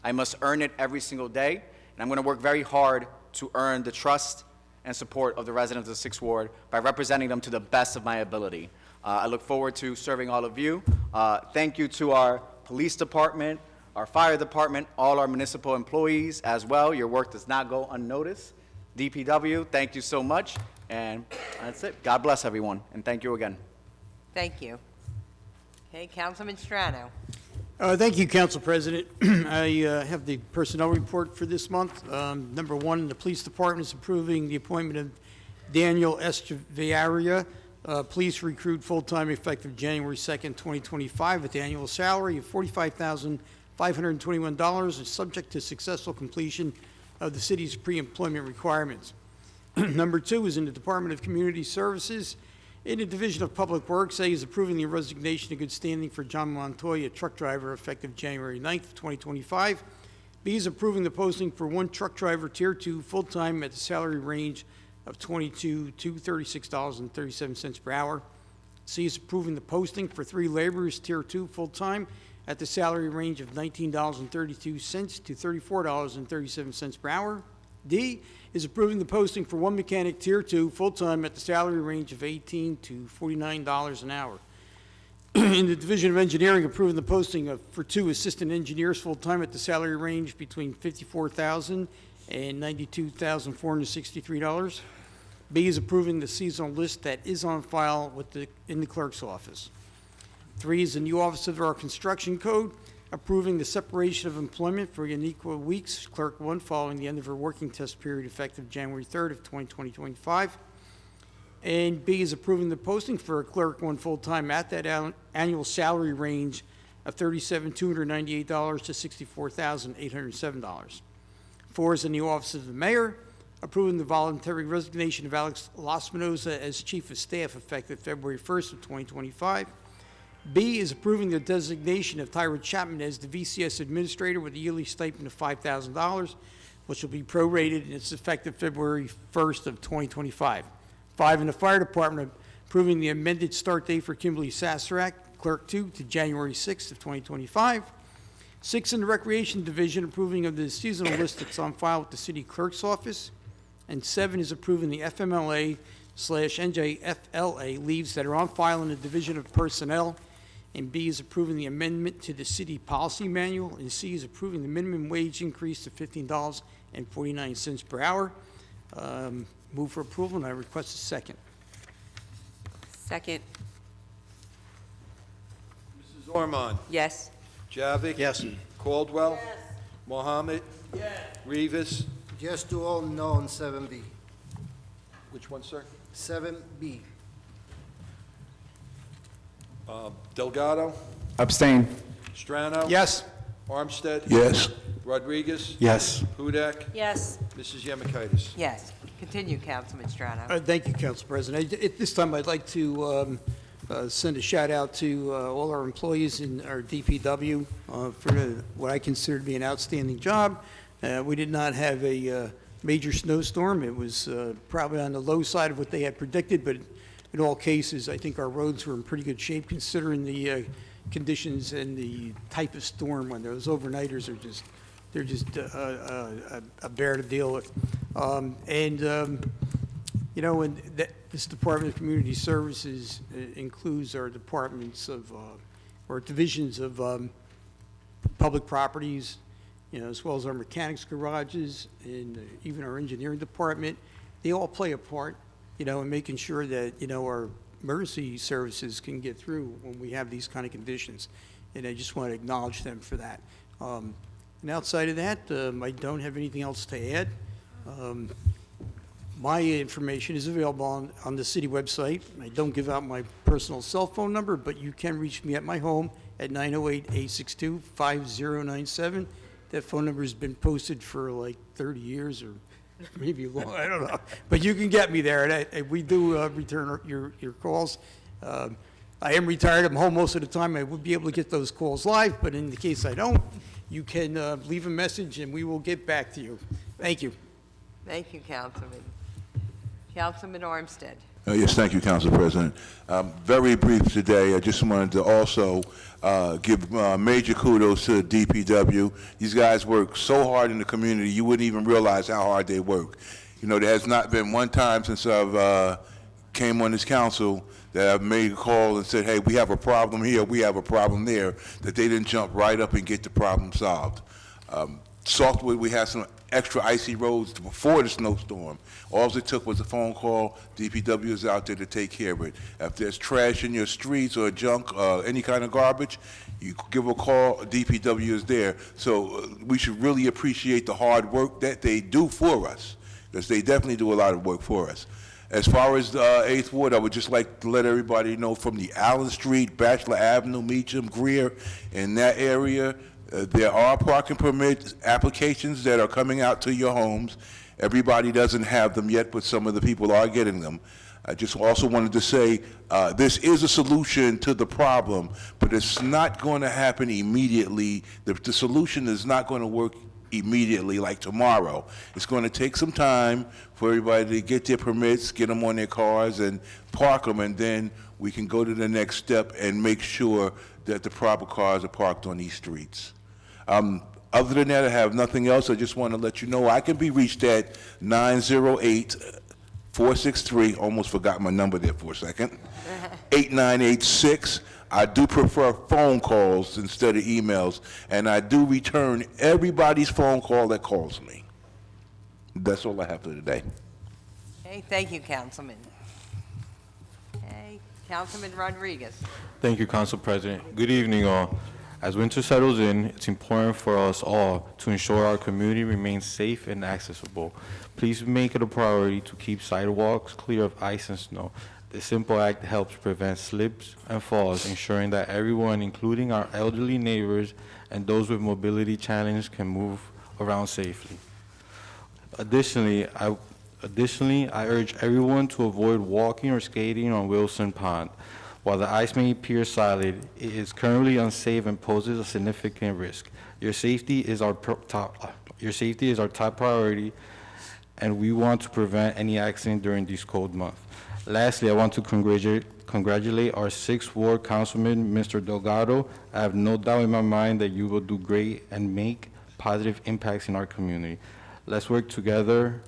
I must earn it every single day, and I'm going to work very hard to earn the trust and support of the residents of the 6th Ward by representing them to the best of my ability. I look forward to serving all of you. Thank you to our police department, our fire department, all our municipal employees as well. Your work does not go unnoticed. DPW, thank you so much. And that's it. God bless everyone, and thank you again. Thank you. Okay, Councilman Strano. Thank you, Council President. I have the personnel report for this month. Number one, the Police Department is approving the appointment of Daniel Echevarria, police recruit full-time effective January 2nd, 2025, with the annual salary of $45,521 and subject to successful completion of the city's pre-employment requirements. Number two is in the Department of Community Services. In the Division of Public Works, A is approving the resignation of good standing for John Montoya, truck driver, effective January 9th, 2025. B is approving the posting for one truck driver, Tier 2, full-time at the salary range of $22,236 to $36.37 per hour. C is approving the posting for 3 laborers, Tier 2, full-time at the salary range of $19.32 to $34.37 per hour. D is approving the posting for 1 mechanic, Tier 2, full-time at the salary range of $18 to $49 an hour. In the Division of Engineering, approving the posting for 2 assistant engineers, full-time at the salary range between $54,000 and $92,463. B is approving the seasonal list that is on file in the clerk's office. 3 is the new Office of our Construction Code, approving the separation of employment for Uniqua Weeks, Clerk 1, following the end of her working test period effective January 3rd of 2025. And B is approving the posting for a Clerk 1 full-time at that annual salary range of $37,298 to $64,807. 4 is the new Office of the Mayor, approving the voluntary resignation of Alex Lasminosa as Chief of Staff effective February 1st of 2025. B is approving the designation of Tyra Chapman as the VCS Administrator with a yearly stipend of $5,000, which will be prorated and it's effective February 1st of 2025. 5 in the Fire Department, approving the amended start date for Kimberly Sassarak, Clerk 2, to January 6th of 2025. 6 in the Recreation Division, approving of the seasonal list that's on file with the City Clerk's Office. And 7 is approving the FMLA/NJFLA leaves that are on file in the Division of Personnel. And B is approving the amendment to the city policy manual. And C is approving the minimum wage increase to $15.49 per hour. Move for approval, and I request a second. Second. Mrs. Ormond? Yes. Javik? Yes. Caldwell? Yes. Mohammed? Yes. Rivas? Yes to all, no on 7B. Which one, sir? 7B. Delgado? Abstain. Strano? Yes. Armstead? Yes. Rodriguez? Yes. Hudak? Yes. Mrs. Yemakaitis? Yes. Continue, Councilman Strano. Thank you, Council President. At this time, I'd like to send a shout out to all our employees in our DPW for what I consider to be an outstanding job. We did not have a major snowstorm. It was probably on the low side of what they had predicted, but in all cases, I think our roads were in pretty good shape considering the conditions and the type of storm. When those overnighters are just, they're just a bear to deal with. You know, and this Department of Community Services includes our departments of, or divisions of public properties, you know, as well as our mechanics garages and even our engineering department. They all play a part, you know, in making sure that, you know, our emergency services can get through when we have these kind of conditions. And I just want to acknowledge them for that. And outside of that, I don't have anything else to add. My information is available on the city website. I don't give out my personal cell phone number, but you can reach me at my home at 908-862-5097. That phone number has been posted for like 30 years or maybe long, I don't know. But you can get me there, and we do return your calls. I am retired. I'm home most of the time. I would be able to get those calls live, but in the case I don't, you can leave a message, and we will get back to you. Thank you. Thank you, Councilman. Councilman Armstead. Yes, thank you, Council President. Very brief today. I just wanted to also give major kudos to the DPW. These guys work so hard in the community, you wouldn't even realize how hard they work. You know, there has not been one time since I've came on this council that I've made a call and said, hey, we have a problem here, we have a problem there, that they didn't jump right up and get the problem solved. Saltwood, we had some extra icy roads before the snowstorm. All it took was a phone call. DPW is out there to take care of it. If there's trash in your streets or junk, any kind of garbage, you give a call, DPW is there. So we should really appreciate the hard work that they do for us, because they definitely do a lot of work for us. As far as the 8th Ward, I would just like to let everybody know from the Allen Street, Bachelor Avenue, Meacham, Greer, in that area, there are parking permit applications that are coming out to your homes. Everybody doesn't have them yet, but some of the people are getting them. I just also wanted to say this is a solution to the problem, but it's not going to happen immediately. The solution is not going to work immediately like tomorrow. It's going to take some time for everybody to get their permits, get them on their cars and park them, and then we can go to the next step and make sure that the proper cars are parked on these streets. Other than that, I have nothing else. I just want to let you know I can be reached at 908-463, almost forgot my number there for a second, 8986. I do prefer phone calls instead of emails, and I do return everybody's phone call that calls me. That's all I have for today. Okay, thank you, Councilman. Okay, Councilman Rodriguez. Thank you, Council President. Good evening, all. As winter settles in, it's important for us all to ensure our community remains safe and accessible. Please make it a priority to keep sidewalks clear of ice and snow. This simple act helps prevent slips and falls, ensuring that everyone, including our elderly neighbors and those with mobility challenges, can move around safely. Additionally, I urge everyone to avoid walking or skating on Wilson Pond. While the ice may appear solid, it is currently unsafe and poses a significant risk. Your safety is our top priority, and we want to prevent any accident during this cold month. Lastly, I want to congratulate our 6th Ward Councilman, Mr. Delgado. I have no doubt in my mind that you will do great and make positive impacts in our community. Let's work together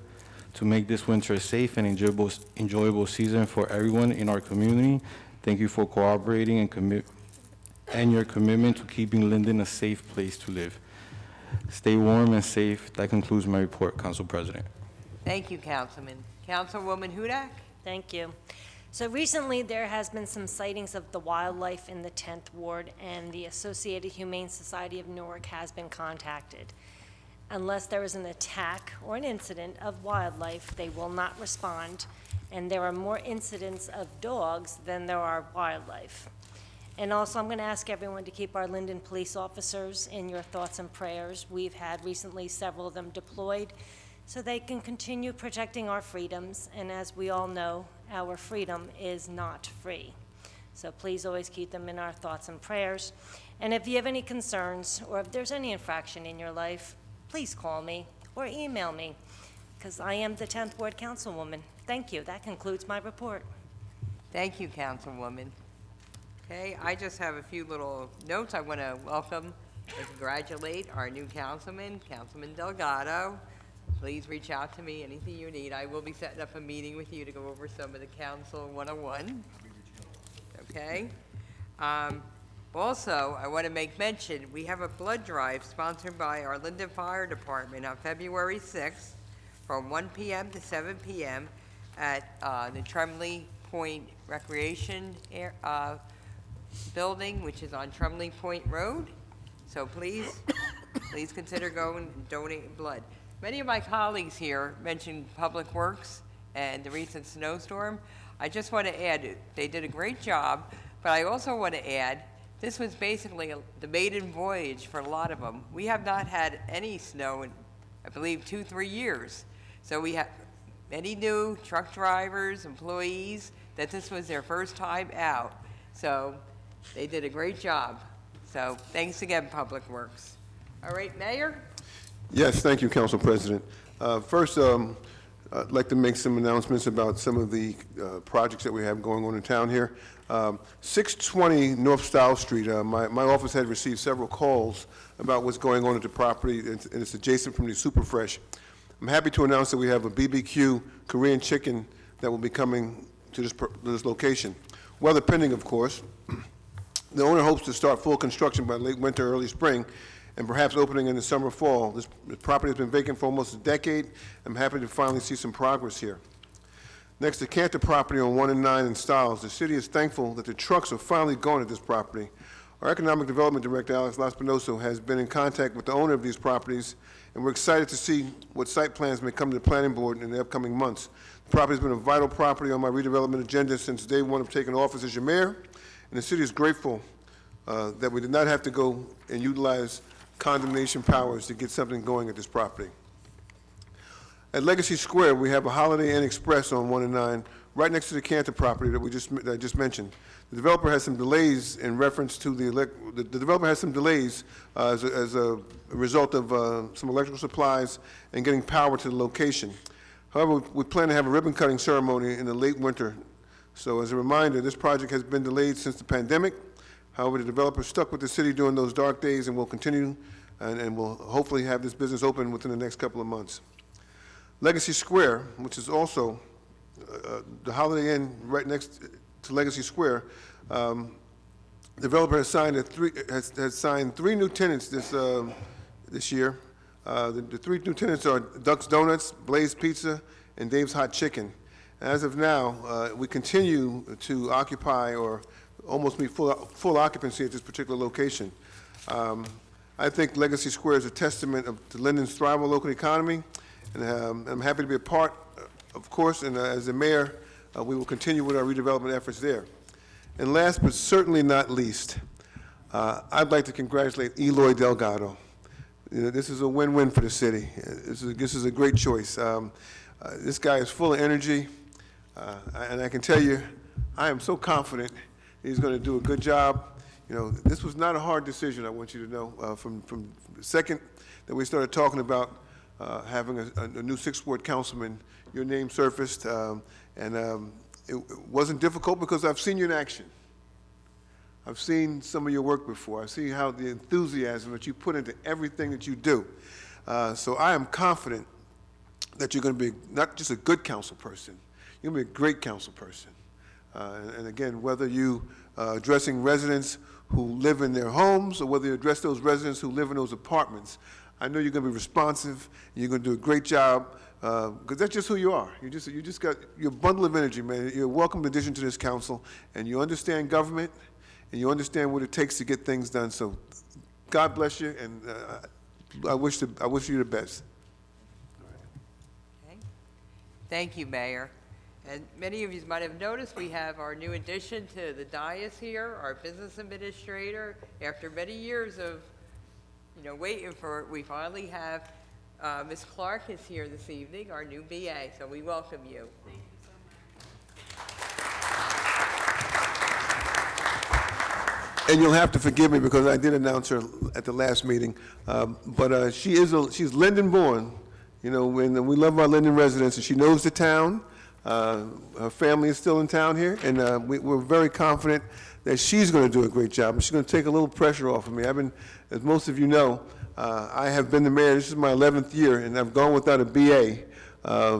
to make this winter a safe and enjoyable season for everyone in our community. Thank you for cooperating and your commitment to keeping Linden a safe place to live. Stay warm and safe. That concludes my report, Council President. Thank you, Councilman. Councilwoman Hudak? Thank you. So recently, there has been some sightings of the wildlife in the 10th Ward, and the Associated Humane Society of Newark has been contacted. Unless there is an attack or an incident of wildlife, they will not respond, and there are more incidents of dogs than there are wildlife. And also, I'm going to ask everyone to keep our Linden police officers in your thoughts and prayers. We've had recently several of them deployed so they can continue protecting our freedoms, and as we all know, our freedom is not free. So please always keep them in our thoughts and prayers. And if you have any concerns, or if there's any infraction in your life, please call me or email me, because I am the 10th Ward Councilwoman. Thank you. That concludes my report. Thank you, Councilwoman. Okay, I just have a few little notes. I want to welcome and congratulate our new councilman, Councilman Delgado. Please reach out to me, anything you need. I will be setting up a meeting with you to go over some of the council 101. Okay? Also, I want to make mention, we have a blood drive sponsored by our Linden Fire Department on February 6th from 1 p.m. to 7 p.m. at the Tremley Point Recreation Building, which is on Tremley Point Road. So please consider going and donating blood. Many of my colleagues here mentioned Public Works and the recent snowstorm. I just want to add, they did a great job, but I also want to add, this was basically the maiden voyage for a lot of them. We have not had any snow in, I believe, 2-3 years. So we have many new truck drivers, employees, that this was their first time out. So they did a great job. So thanks again, Public Works. All right, Mayor? Yes, thank you, Council President. First, I'd like to make some announcements about some of the projects that we have going on in town here. 620 North Style Street, my office had received several calls about what's going on at the property, and it's adjacent from the Superfresh. I'm happy to announce that we have a BBQ Korean chicken that will be coming to this location. Weather pending, of course. The owner hopes to start full construction by late winter, early spring, and perhaps opening in the summer, fall. This property has been vacant for almost a decade. I'm happy to finally see some progress here. Next, the Cantor property on 1 and 9 in Stiles. The city is thankful that the trucks are finally going at this property. Our Economic Development Director, Alex Laspinoso, has been in contact with the owner of these properties, and we're excited to see what site plans may come to the planning board in the upcoming months. The property has been a vital property on my redevelopment agenda since day one of taking office as your mayor, and the city is grateful that we did not have to go and utilize condemnation powers to get something going at this property. At Legacy Square, we have a Holiday Inn Express on 1 and 9, right next to the Cantor property that I just mentioned. The developer has some delays in reference to the developer has some delays as a result of some electrical supplies and getting power to the location. However, we plan to have a ribbon cutting ceremony in the late winter. So as a reminder, this project has been delayed since the pandemic. However, the developer stuck with the city during those dark days and will continue and will hopefully have this business open within the next couple of months. Legacy Square, which is also the Holiday Inn right next to Legacy Square, developer has signed signed 3 new tenants this year. The 3 new tenants are Duck's Donuts, Blaze Pizza, and Dave's Hot Chicken. As of now, we continue to occupy or almost meet full occupancy at this particular location. I think Legacy Square is a testament to Linden's thriving local economy, and I'm happy to be a part, of course, and as the mayor, we will continue with our redevelopment efforts there. And last but certainly not least, I'd like to congratulate Eloy Delgado. You know, this is a win-win for the city. This is a great choice. This guy is full of energy, and I can tell you, I am so confident he's going to do a good job. You know, this was not a hard decision, I want you to know. From the second that we started talking about having a new 6th Ward councilman, your name surfaced, and it wasn't difficult because I've seen you in action. I've seen some of your work before. I see how the enthusiasm that you put into everything that you do. So I am confident that you're going to be not just a good council person, you're going to be a great council person. And again, whether you addressing residents who live in their homes or whether you address those residents who live in those apartments, I know you're going to be responsive, and you're going to do a great job, because that's just who you are. You just got your bundle of energy, man. You're a welcome addition to this council, and you understand government, and you understand what it takes to get things done. So God bless you, and I wish you the best. Okay. Thank you, Mayor. And many of you might have noticed we have our new addition to the dais here, our business administrator. After many years of, waiting for it, we finally have Ms. Clark is here this evening, our new BA. So we welcome you. Thank you so much. and you'll have to forgive me because I did announce her at the last meeting, but she's Linden born. You know, when we love our Linden residents, and she knows the town. Her family is still in town here, and we're very confident that she's going to do a great job, and she's going to take a little pressure off of me. I've been, as most of you know, I have been the mayor, this is my 11th year, and I've gone without a BA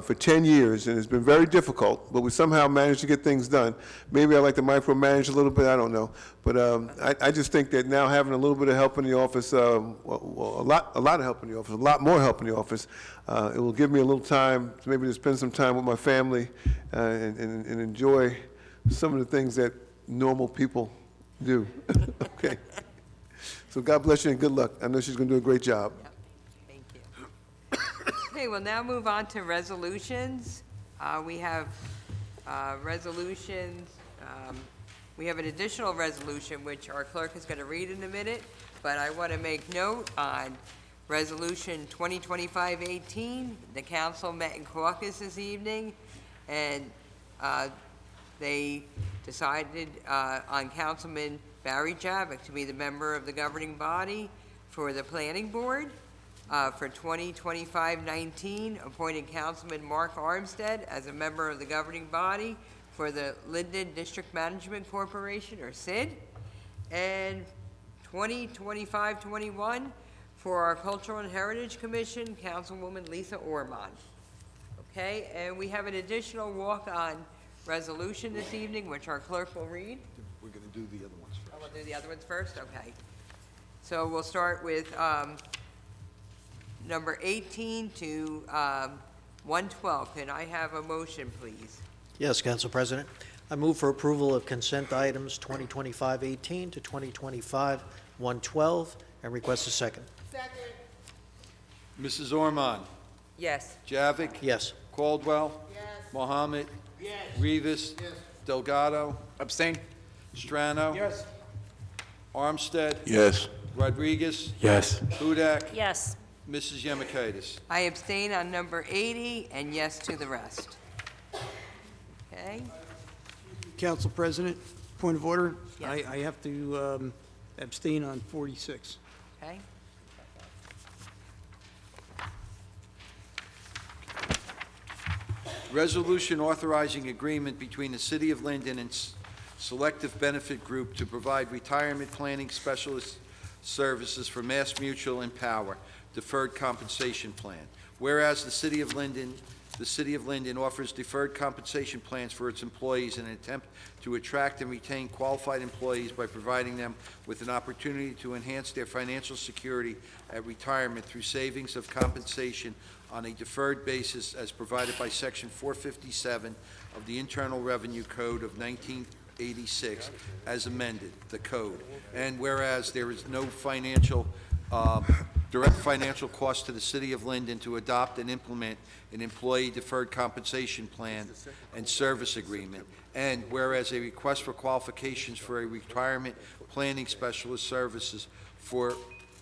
for 10 years, and it's been very difficult, but we somehow managed to get things done. Maybe I like to micromanage a little bit, I don't know. But I just think that now having a little bit of help in the office, a lot of help in the office, a lot more help in the office, it will give me a little time to maybe to spend some time with my family and enjoy some of the things that normal people do. Okay. So God bless you and good luck. I know she's going to do a great job. Thank you. Okay, we'll now move on to resolutions. We have resolutions. We have an additional resolution, which our clerk is going to read in a minute, but I want to make note on Resolution 2025-18. The council met in caucus this evening, and they decided on Councilman Barry Javik to be the member of the governing body for the planning board. For 2025-19, appointed Councilman Mark Armstead as a member of the governing body for the Linden District Management Corporation, or SID. And 2025-21, for our Cultural and Heritage Commission, Councilwoman Lisa Ormond. Okay, and we have an additional walk-on resolution this evening, which our clerk will read. We're going to do the other ones first. Oh, we'll do the other ones first? Okay. So we'll start with number 18 to 112. Can I have a motion, please? Yes, Council President. I move for approval of consent items 2025-18 to 2025-112 and request a second. Second. Mrs. Ormond? Yes. Javik? Yes. Caldwell? Yes. Mohammed? Yes. Rivas? Yes. Delgado? Abstain? Strano? Yes. Armstead? Yes. Rodriguez? Yes. Hudak? Yes. Mrs. Yemakaitis? I abstain on number 80, and yes to the rest. Okay? Council President, point of order. Yes. I have to abstain on 46. Okay? Resolution authorizing agreement between the City of Linden and Selective Benefit Group to provide retirement planning specialist services for Mass Mutual and Power Deferred Compensation Plan. Whereas the City of Linden offers deferred compensation plans for its employees in an attempt to attract and retain qualified employees by providing them with an opportunity to enhance their financial security at retirement through savings of compensation on a deferred basis as provided by Section 457 of the Internal Revenue Code of 1986 as amended, the code. And whereas there is no direct financial cost to the City of Linden to adopt and implement an employee deferred compensation plan and service agreement. And whereas a request for qualifications for a retirement planning specialist services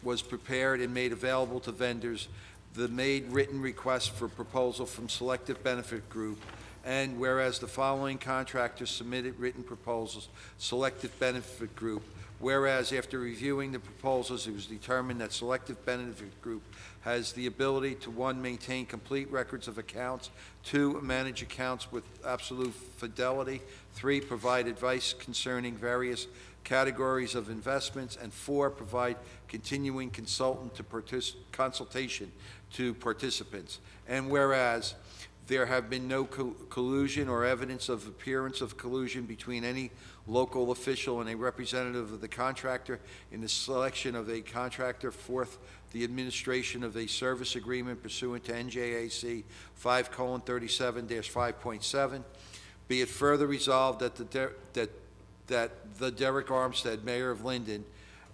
was prepared and made available to vendors, the made written request for proposal from Selective Benefit Group. And whereas the following contractors submitted written proposals, Selective Benefit Group. Whereas after reviewing the proposals, it was determined that Selective Benefit Group has the ability to, 1, maintain complete records of accounts, 2, manage accounts with absolute fidelity, 3, provide advice concerning various categories of investments, and 4, provide continuing consultation to participants. And whereas there have been no collusion or evidence of appearance of collusion between any local official and a representative of the contractor in the selection of a contractor. 4th, the administration of a service agreement pursuant to NJAC 5:37-5.7. Be it further resolved that the Derek Armstead, Mayor of Linden,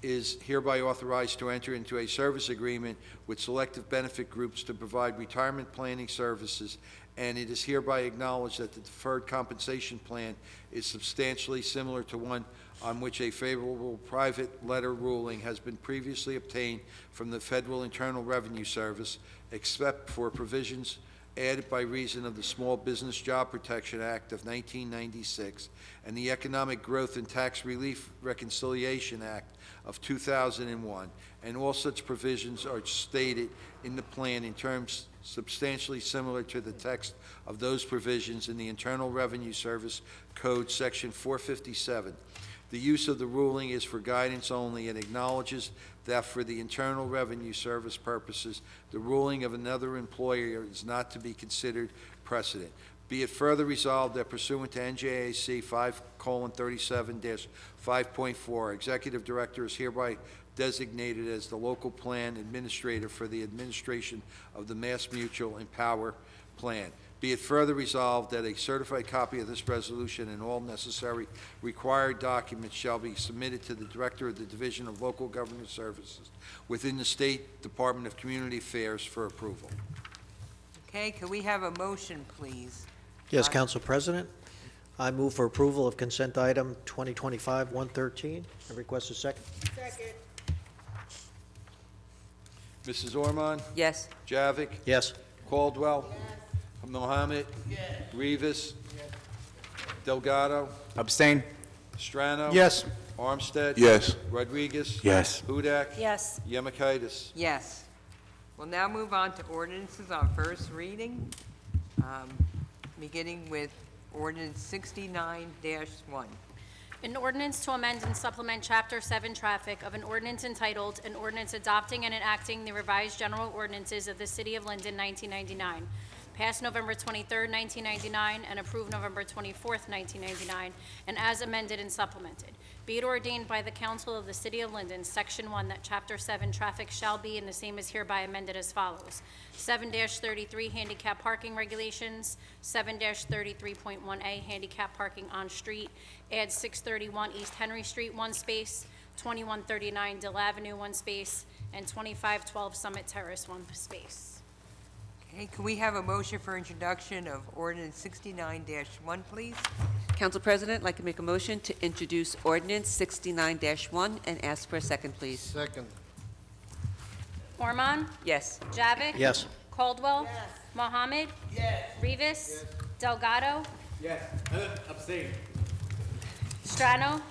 is hereby authorized to enter into a service agreement with Selective Benefit Groups to provide retirement planning services, and it is hereby acknowledged that the deferred compensation plan is substantially similar to one on which a favorable private letter ruling has been previously obtained from the Federal Internal Revenue Service, except for provisions added by reason of the Small Business Job Protection Act of 1996 and the Economic Growth and Tax Relief Reconciliation Act of 2001, and all such provisions are stated in the plan in terms substantially similar to the text of those provisions in the Internal Revenue Service Code, Section 457. The use of the ruling is for guidance only and acknowledges that for the Internal Revenue Service purposes, the ruling of another employer is not to be considered precedent. Be it further resolved that pursuant to NJAC 5:37-5.4, Executive Director is hereby designated as the local plan administrator for the administration of the Mass Mutual Empower Plan. Be it further resolved that a certified copy of this resolution and all necessary required documents shall be submitted to the Director of the Division of Local Government Services within the State Department of Community Affairs for approval. Okay, can we have a motion, please? Yes, Council President. I move for approval of consent item 2025-113 and request a second. Second. Mrs. Ormond? Yes. Javik? Yes. Caldwell? Mohammed? Rivas? Delgado? Abstain. Strano? Yes. Armstead? Yes. Rodriguez? Yes. Hudak? Yes. Yemakaitis? Yes. We'll now move on to ordinances on first reading, beginning with ordinance 69-1. An ordinance to amend and supplement Chapter 7 Traffic of an ordinance entitled, "An Ordinance Adopting and Enacting the Revised General Ordinances of the City of Linden, 1999." Passed November 23, 1999, and approved November 24, 1999, and as amended and supplemented. Be it ordained by the Council of the City of Linden, Section 1, that Chapter 7 traffic shall be, and the same is hereby amended as follows. 7-33 handicap parking regulations, 7-33.1A handicap parking on street, add 631 East Henry Street, 1 space, 2139 Dill Avenue, 1 space, and 2512 Summit Terrace, 1 space. Okay, can we have a motion for introduction of ordinance 69-1, please? Council President, I'd like to make a motion to introduce ordinance 69-1 and ask for a second, please. Second. Ormond? Yes. Javik? Yes. Caldwell? Mohammed? Rivas? Delgado? Yes. Abstain. Strano?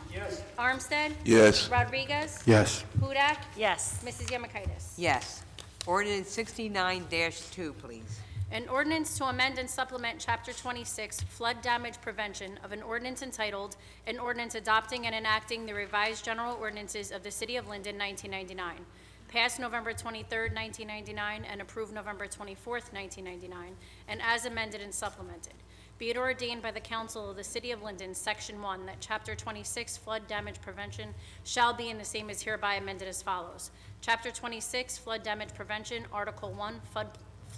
Armstead? Yes. Rodriguez? Yes. Hudak? Yes. Mrs. Yemakaitis? Yes. Ordinance 69-2, please. An ordinance to amend and supplement Chapter 26 Flood Damage Prevention of an ordinance entitled, "An Ordinance Adopting and Enacting the Revised General Ordinances of the City of Linden, 1999." Passed November 23, 1999, and approved November 24, 1999, and as amended and supplemented. Be it ordained by the Council of the City of Linden, Section 1, that Chapter 26 Flood Damage Prevention shall be, and the same is hereby amended as follows. Chapter 26 Flood Damage Prevention, Article 1,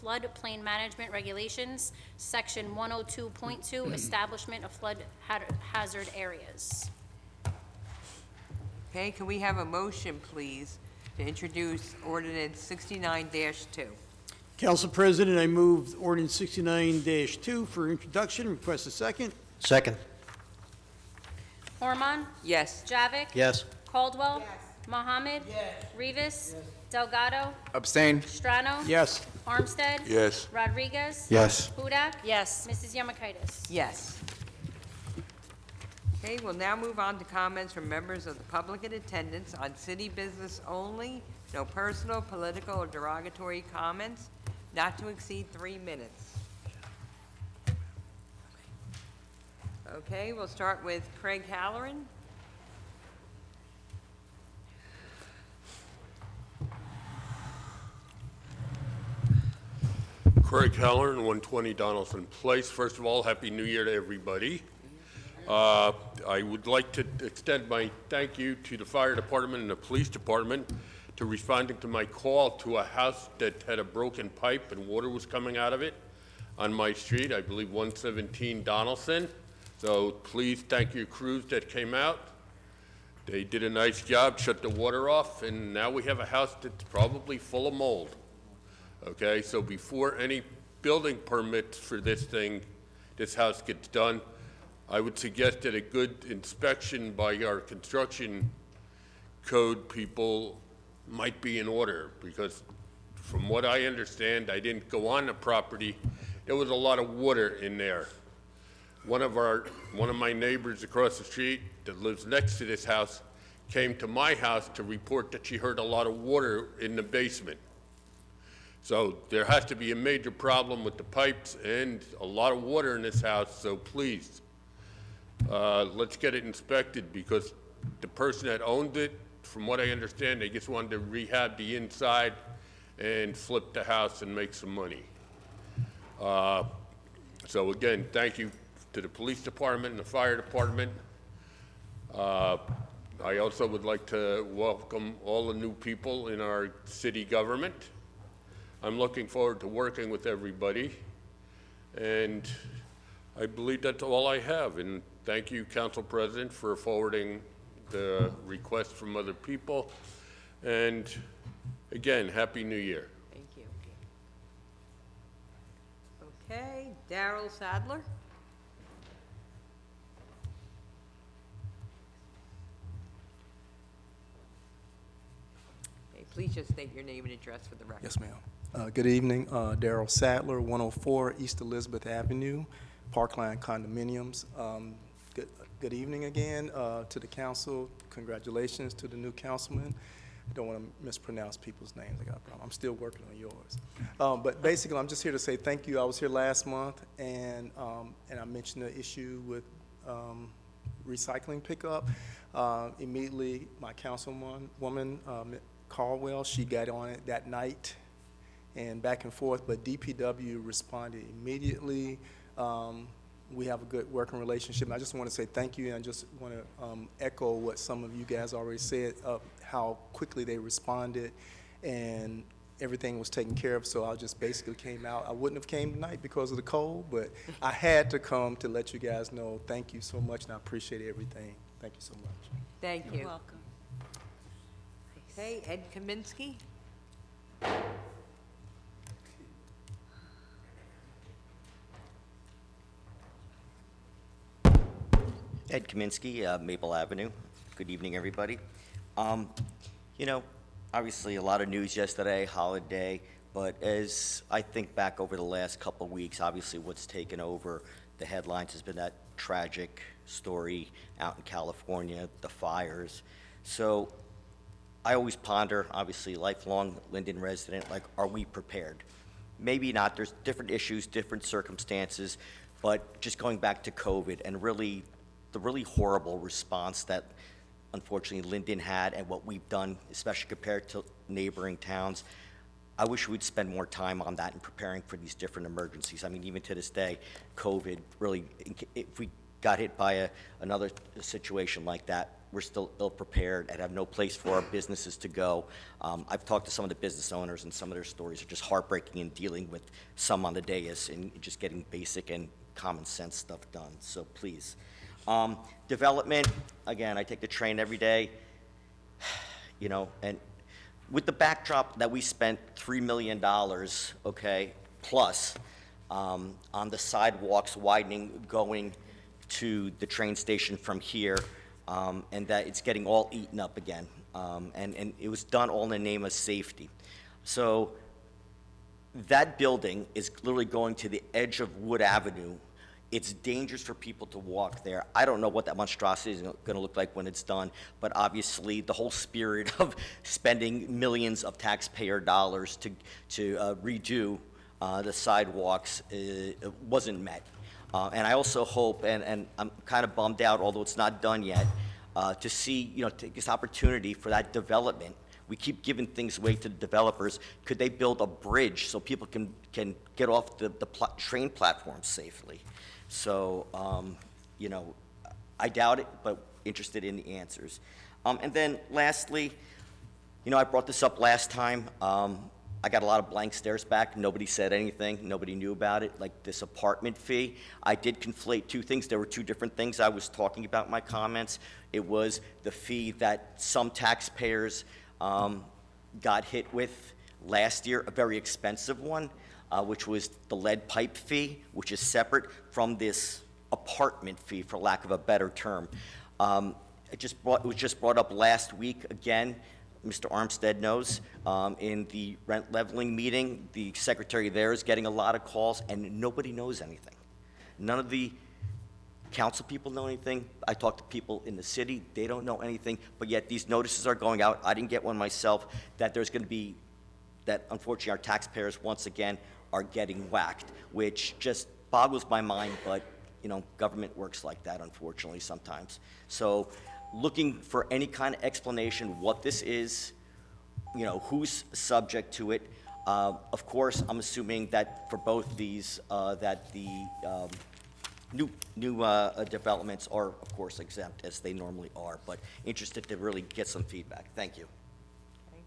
Floodplain Management Regulations, Section 102.2, Establishment of Flood Hazard Areas. Okay, can we have a motion, please, to introduce ordinance 69-2? Council President, I move ordinance 69-2 for introduction. Request a second. Second. Ormond? Yes. Javik? Yes. Caldwell? Mohammed? Rivas? Delgado? Abstain. Strano? Yes. Armstead? Yes. Rodriguez? Yes. Hudak? Yes. Mrs. Yemakaitis? Yes. Okay, we'll now move on to comments from members of the public in attendance on city business only. No personal, political, or derogatory comments, not to exceed 3 minutes. Okay, we'll start with Craig Halloran. Craig Halloran, 120 Donaldson Place. First of all, Happy New Year to everybody. I would like to extend my thank you to the fire department and the police department to responding to my call to a house that had a broken pipe and water was coming out of it on my street, I believe 117 Donaldson. So please thank your crews that came out. They did a nice job, shut the water off, and now we have a house that's probably full of mold. Okay, so before any building permits for this house gets done, I would suggest that a good inspection by our construction code people might be in order, because from what I understand, I didn't go on the property there was a lot of water in there. One of my neighbors across the street that lives next to this house came to my house to report that she heard a lot of water in the basement. So there has to be a major problem with the pipes and a lot of water in this house, so please, let's get it inspected, because the person that owned it, from what I understand, they just wanted to rehab the inside and flip the house and make some money. So again, thank you to the police department and the fire department. I also would like to welcome all the new people in our city government. I'm looking forward to working with everybody, and I believe that's all I have. And thank you, Council President, for forwarding the request from other people. And again, Happy New Year. Thank you. Okay, Darrell Sadler. Okay, please just state your name and address for the record. Yes, ma'am. Good evening, Darrell Sadler, 104 East Elizabeth Avenue, Parkline Condominiums. Good evening again to the council. Congratulations to the new councilman. I don't want to mispronounce people's names. I got a problem. I'm still working on yours. But basically, I'm just here to say thank you. I was here last month, and I mentioned the issue with recycling pickup. Immediately, my councilwoman, Caldwell, she got on it that night and back and forth, but DPW responded immediately. We have a good working relationship. And I just want to say thank you, and I just want to echo what some of you guys already said of how quickly they responded and everything was taken care of. So I just basically came out. I wouldn't have came tonight because of the cold, but I had to come to let you guys know thank you so much, and I appreciate everything. Thank you so much. Thank you. You're welcome. Okay, Ed Kaminsky. Ed Kaminsky, Maple Avenue. Good evening, everybody. You know, obviously a lot of news yesterday, holiday, but as I think back over the last couple of weeks, obviously what's taken over the headlines has been that tragic story out in California, the fires. So I always ponder, obviously lifelong Linden resident, like, are we prepared? Maybe not. There's different issues, different circumstances, but just going back to COVID and really the really horrible response that unfortunately Linden had and what we've done, especially compared to neighboring towns, I wish we'd spend more time on that and preparing for these different emergencies. I mean, even to this day, COVID really, if we got hit by another situation like that, we're still ill-prepared and have no place for our businesses to go. I've talked to some of the business owners, and some of their stories are just heartbreaking in dealing with some on the dais and just getting basic and common sense stuff done. So please. Development, again, I take the train every day, you know, and with the backdrop that we spent $3 million, okay, plus on the sidewalks widening going to the train station from here, and that it's getting all eaten up again. And it was done all in the name of safety. So that building is literally going to the edge of Wood Avenue. It's dangerous for people to walk there. I don't know what that monstrosity is going to look like when it's done, but obviously the whole spirit of spending millions of taxpayer dollars to redo the sidewalks wasn't met. And I also hope, and I'm kind of bummed out, although it's not done yet, to see, you know, take this opportunity for that development. We keep giving things away to the developers. Could they build a bridge so people can get off the train platform safely? So, you know, I doubt it, but interested in the answers. And then lastly, you know, I brought this up last time. I got a lot of blank stares back. Nobody said anything. Nobody knew about it, like this apartment fee. I did conflate two things. There were two different things I was talking about in my comments. It was the fee that some taxpayers got hit with last year, a very expensive one, which was the lead pipe fee, which is separate from this apartment fee, for lack of a better term. It was just brought up last week again. Mr. Armstead knows, in the rent leveling meeting, the secretary there is getting a lot of calls, and nobody knows anything. None of the council people know anything. I talk to people in the city, they don't know anything, but yet these notices are going out. I didn't get one myself, that there's going to be, that unfortunately our taxpayers once again are getting whacked, which just boggles my mind, but you know, government works like that, unfortunately, sometimes. So looking for any kind of explanation what this is, you know, who's subject to it. Of course, I'm assuming that for both these, that the new developments are, of course, exempt, as they normally are, but interested to really get some feedback. Thank you. Okay.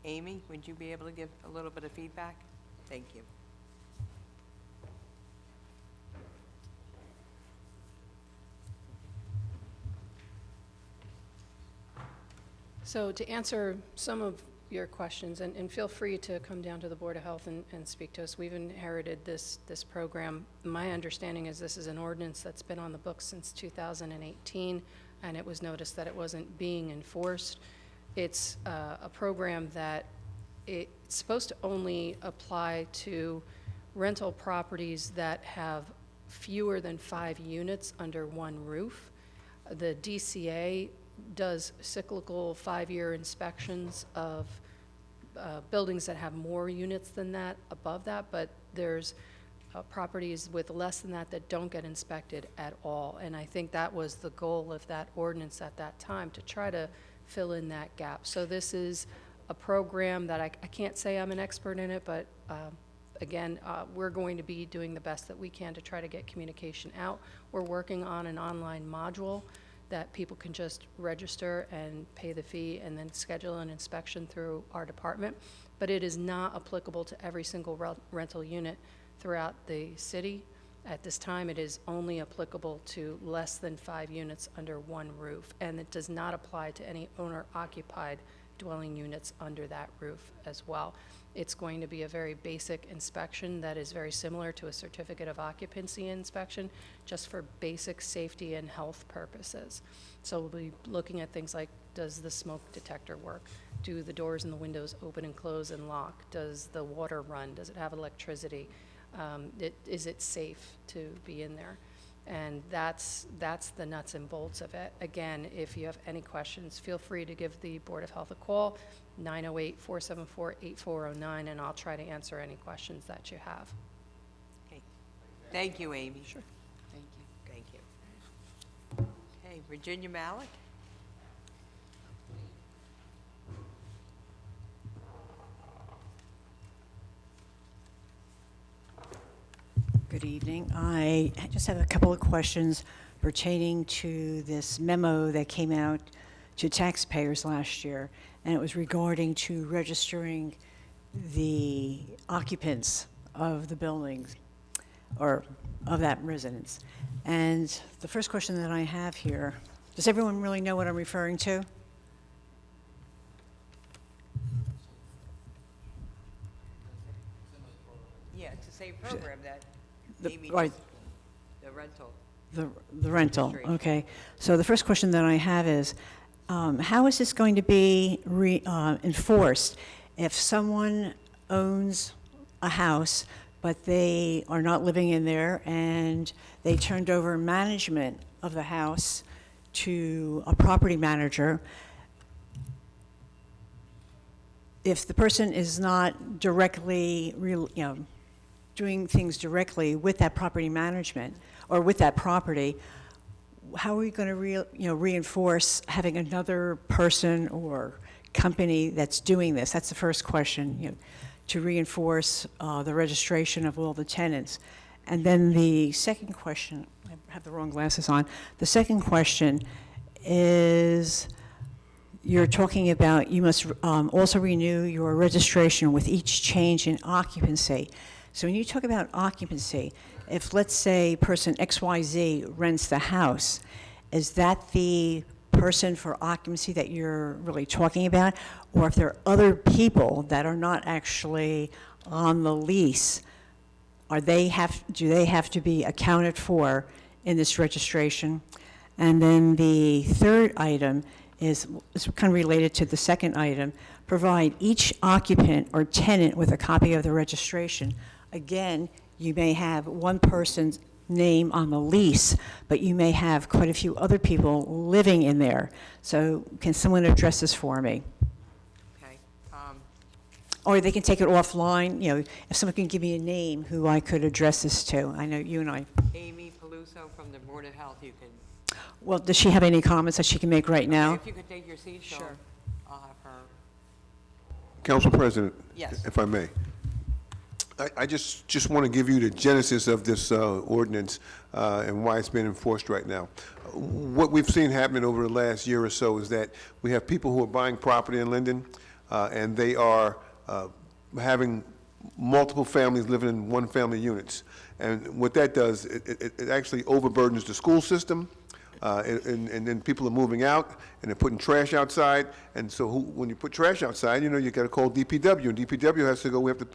Amy, would you be able to give a little bit of feedback? Thank you. So to answer some of your questions, and feel free to come down to the Board of Health and speak to us. We've inherited this program. My understanding is this is an ordinance that's been on the books since 2018, and it was noticed that it wasn't being enforced. It's a program that it's supposed to only apply to rental properties that have fewer than 5 units under one roof. The DCA does cyclical 5-year inspections of buildings that have more units than that, above that, but there's properties with less than that that don't get inspected at all. And I think that was the goal of that ordinance at that time, to try to fill in that gap. So this is a program that I can't say I'm an expert in it, but again, we're going to be doing the best that we can to try to get communication out. We're working on an online module that people can just register and pay the fee and then schedule an inspection through our department. But it is not applicable to every single rental unit throughout the city. At this time, it is only applicable to less than 5 units under one roof, and it does not apply to any owner-occupied dwelling units under that roof as well. It's going to be a very basic inspection that is very similar to a certificate of occupancy inspection, just for basic safety and health purposes. So we'll be looking at things like, does the smoke detector work? Do the doors and the windows open and close and lock? Does the water run? Does it have electricity? Is it safe to be in there? And that's the nuts and bolts of it. Again, if you have any questions, feel free to give the Board of Health a call, 908-474-8409, and I'll try to answer any questions that you have. Okay. Thank you, Amy. Sure. Thank you. Thank you. Okay, Virginia Malik? Good evening. I just have a couple of questions pertaining to this memo that came out to taxpayers last year, and it was regarding to registering the occupants of the buildings or of that residence. And the first question that I have here, does everyone really know what I'm referring to? Yeah, it's the same program that Amy Right. just, the rental. The rental, Registration. okay. So the first question that I have is, how is this going to be enforced if someone owns a house, but they are not living in there, and they turned over management of the house to a property manager? If the person is not directly, doing things directly with that property management or with that property, how are we going to reinforce having another person or company that's doing this? That's the first question, to reinforce the registration of all the tenants. And then the second question, I have the wrong glasses on. The second question is, you're talking about you must also renew your registration with each change in occupancy. So when you talk about occupancy, if, let's say, person XYZ rents the house, is that the person for occupancy that you're really talking about? Or if there are other people that are not actually on the lease, do they have to be accounted for in this registration? And then the third item is kind of related to the second item. Provide each occupant or tenant with a copy of the registration. Again, you may have one person's name on the lease, but you may have quite a few other people living in there. So can someone address this for me? Okay. Or they can take it offline, you know, if someone can give me a name who I could address this to. I know you and I. Amy Peluso from the Board of Health, you can. Well, does she have any comments that she can make right now? If you could take your seat, so I'll have her. Council President? Yes. If I may. I just want to give you the genesis of this ordinance and why it's being enforced right now. What we've seen happening over the last year or so is that we have people who are buying property in Linden, and they are having multiple families living in one-family units. And what that does, it actually overburdens the school system, and then people are moving out, and they're putting trash outside. And so when you put trash outside, you know, you got to call DPW, and DPW has to go, we have to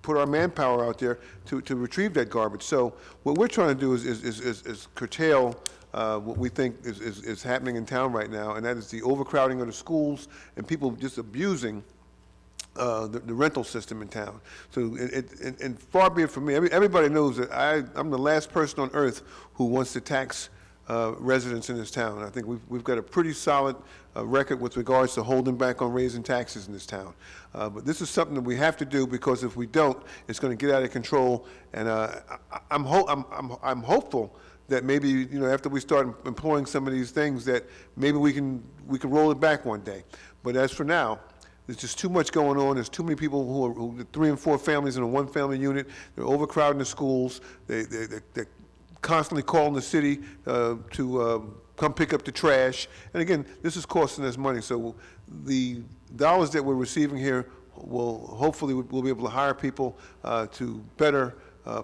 put our manpower out there to retrieve that garbage. So what we're trying to do is curtail what we think is happening in town right now, and that is the overcrowding of the schools and people just abusing the rental system in town. So, and far be it from me, everybody knows that I'm the last person on earth who wants to tax residents in this town. I think we've got a pretty solid record with regards to holding back on raising taxes in this town. But this is something that we have to do, because if we don't, it's going to get out of control. And I'm hopeful that maybe, you know, after we start employing some of these things, that maybe we can roll it back one day. But as for now, there's just too much going on. There's too many people who are 3 and 4 families in a one-family unit. They're overcrowding the schools. They're constantly calling the city to come pick up the trash. And again, this is costing us money. So the dollars that we're receiving here will hopefully we'll be able to hire people to better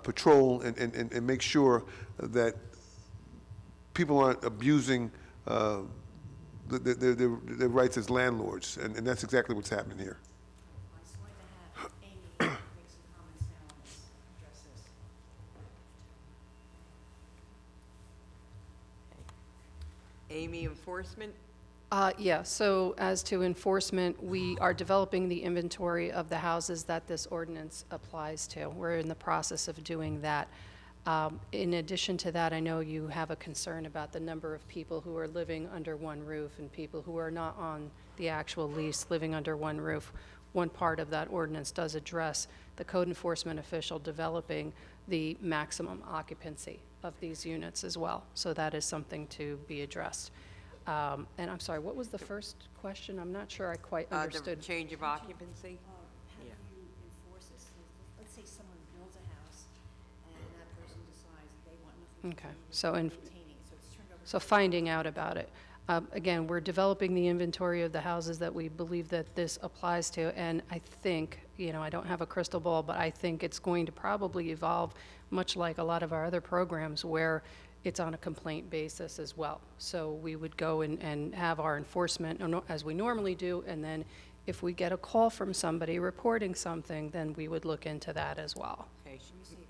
patrol and make sure that people aren't abusing their rights as landlords. And that's exactly what's happening here. Amy, enforcement? Yeah, so as to enforcement, we are developing the inventory of the houses that this ordinance applies to. We're in the process of doing that. In addition to that, I know you have a concern about the number of people who are living under one roof and people who are not on the actual lease living under one roof. One part of that ordinance does address the code enforcement official developing the maximum occupancy of these units as well. So that is something to be addressed. And I'm sorry, what was the first question? I'm not sure I quite understood. The change of occupancy? How do you enforce this? Let's say someone builds a house and that person decides they want nothing to Okay, do with so maintaining it, so it's turned over. So finding out about it. Again, we're developing the inventory of the houses that we believe that this applies to, and I think, you know, I don't have a crystal ball, but I think it's going to probably evolve much like a lot of our other programs where it's on a complaint basis as well. So we would go and have our enforcement as we normally do, and then if we get a call from somebody reporting something, then we would look into that as well. Okay,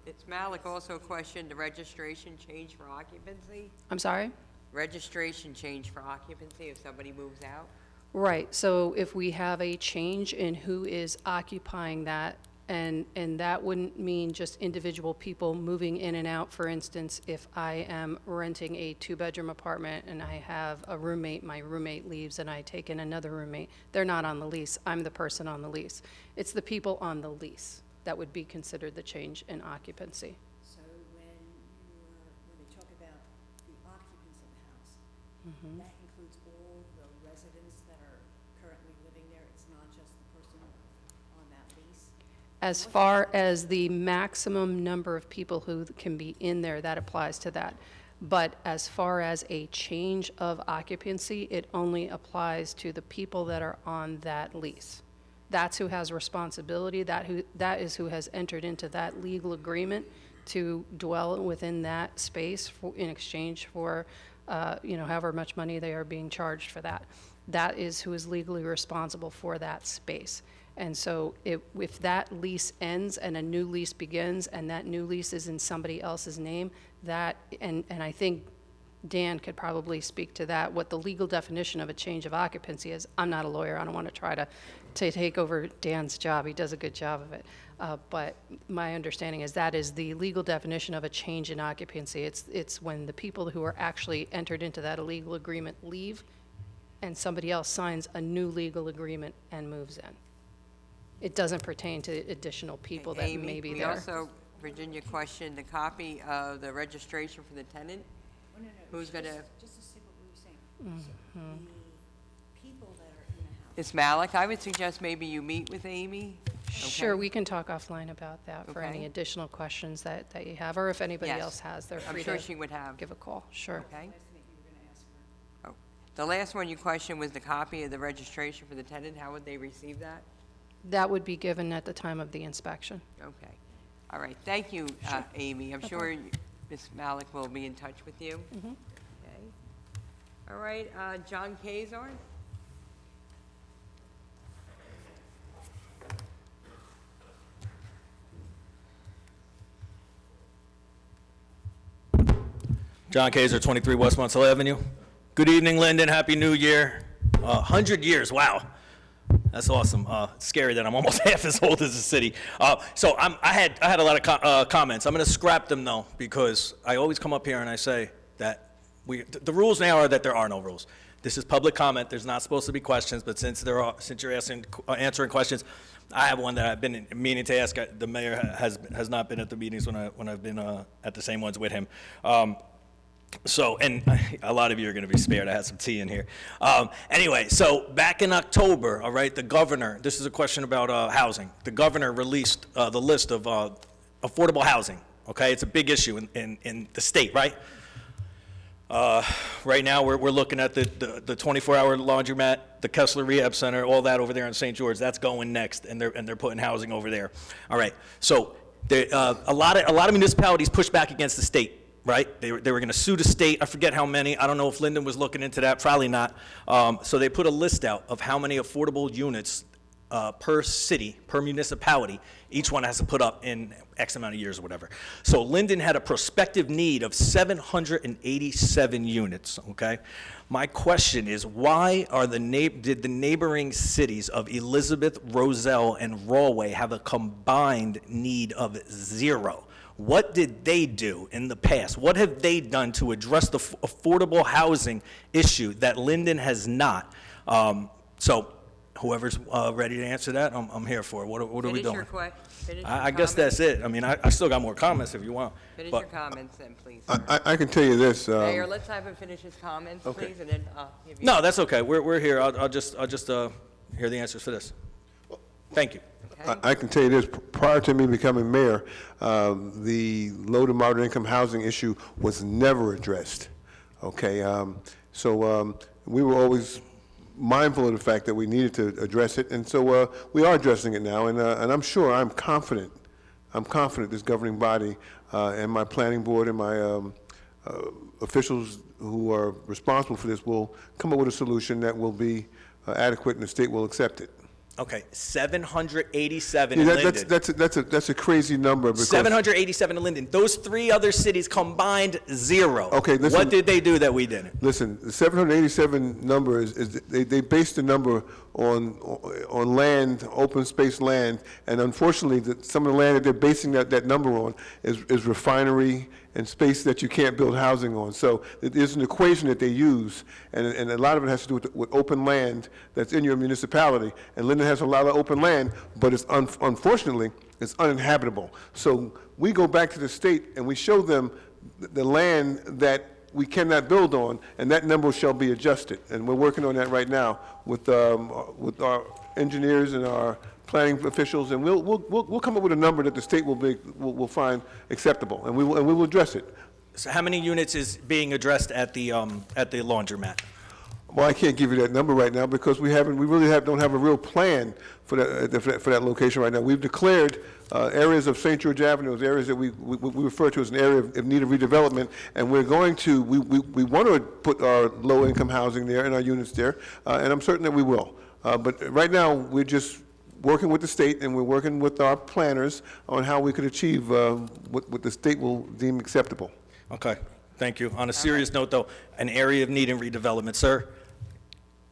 it's Malik also questioned the registration change for occupancy? I'm sorry? Registration change for occupancy if somebody moves out? Right, so if we have a change in who is occupying that, and that wouldn't mean just individual people moving in and out. For instance, if I am renting a 2-bedroom apartment and I have a roommate, my roommate leaves and I take in another roommate, they're not on the lease, I'm the person on the lease. It's the people on the lease that would be considered the change in occupancy. So when they talk about the occupants of the house, that includes all the residents that are currently living there? It's not just the person on that lease? As far as the maximum number of people who can be in there, that applies to that. But as far as a change of occupancy, it only applies to the people that are on that lease. That's who has responsibility, that is who has entered into that legal agreement to dwell within that space in exchange for, however much money they are being charged for that. That is who is legally responsible for that space. And so if that lease ends and a new lease begins and that new lease is in somebody else's name, and I think Dan could probably speak to that, what the legal definition of a change of occupancy is. I'm not a lawyer. I don't want to try to take over Dan's job. He does a good job of it. But my understanding is that is the legal definition of a change in occupancy. It's when the people who are actually entered into that illegal agreement leave and somebody else signs a new legal agreement and moves in. It doesn't pertain to additional people that Amy, may be we there. also, Virginia questioned the copy of the registration for the tenant. Who's going to? Just to see what we were saying. So the people that are in the house. It's Malik. I would suggest maybe you meet with Amy. Sure, Okay. we can talk offline about that for any Okay. additional questions that you have, or if anybody Yes. else has, they're I'm free sure to she would have. give a call. Sure. Okay. Oh, the last one you questioned was the copy of the registration for the tenant. How would they receive that? That would be given at the time of the inspection. Okay. All right. Thank you, Amy. I'm sure Ms. Malik will be in touch with you. Mhm. Okay. All right, John Kazar? John Kaiser, 23 West Monticello Avenue. Good evening, Linden. Happy New Year. 100 years, wow. That's awesome. It's scary that I'm almost half as old as the city. So I had a lot of comments. I'm going to scrap them, though, because I always come up here and I say that the rules now are that there are no rules. This is public comment. There's not supposed to be questions, but since you're answering questions, I have one that I've been meaning to ask. The mayor has not been at the meetings when I've been at the same ones with him. So, and a lot of you are going to be spared. I had some tea in here. Anyway, so back in October, all right, the governor, this is a question about housing. The governor released the list of affordable housing, okay? It's a big issue in the state, right? Right now, we're looking at the 24-hour laundromat, the Kessler Rehab Center, all that over there in St. George. That's going next, and they're putting housing over there. All right, so a lot of municipalities pushed back against the state. Right? They were going to sue the state. I forget how many. I don't know if Linden was looking into that. Probably not. So they put a list out of how many affordable units per city, per municipality, each one has to put up in X amount of years or whatever. So Linden had a prospective need of 787 units, okay? My question is, why did the neighboring cities of Elizabeth, Roselle, and Rawway have a combined need of 0? What did they do in the past? What have they done to address the affordable housing issue that Linden has not? So whoever's ready to answer that, I'm here for it. What are we doing? I guess that's it. I mean, I still got more comments if you want. Finish your comments then, please. I can tell you this. Mayor, let's have him finish his comments, Okay. please, and then I'll give you. No, that's okay. We're here. I'll just hear the answers for this. Thank you. I can tell you this, prior to me becoming mayor, the low to moderate income housing issue was never addressed, okay? So we were always mindful of the fact that we needed to address it, and so we are addressing it now, and I'm sure, I'm confident this governing body and my planning board and my officials who are responsible for this will come up with a solution that will be adequate and the state will accept it. Okay, 787 Yeah, in Linden. that's a crazy number. Because 787 in Linden. Those three other cities combined 0. Okay, listen. What did they do that we didn't? Listen, the 787 number is they based the number on land, open space land, and unfortunately, some of the land that they're basing that number on is refinery and space that you can't build housing on. So there's an equation that they use, and a lot of it has to do with open land that's in your municipality. And Linden has a lot of open land, but it's unfortunately, it's uninhabitable. So we go back to the state and we show them the land that we cannot build on, and that number shall be adjusted. And we're working on that right now with our engineers and our planning officials, and we'll come up with a number that the state will find acceptable, and we will address it. So how many units is being addressed at the laundromat? Well, I can't give you that number right now because we really don't have a real plan for that location right now. We've declared areas of St. George Avenue as areas that we refer to as an area of need of redevelopment, and we want to put our low-income housing there and our units there, and I'm certain that we will. But right now, we're just working with the state, and we're working with our planners on how we could achieve what the state will deem acceptable. Okay. Thank you. On a serious note, though, an area of need and redevelopment, sir.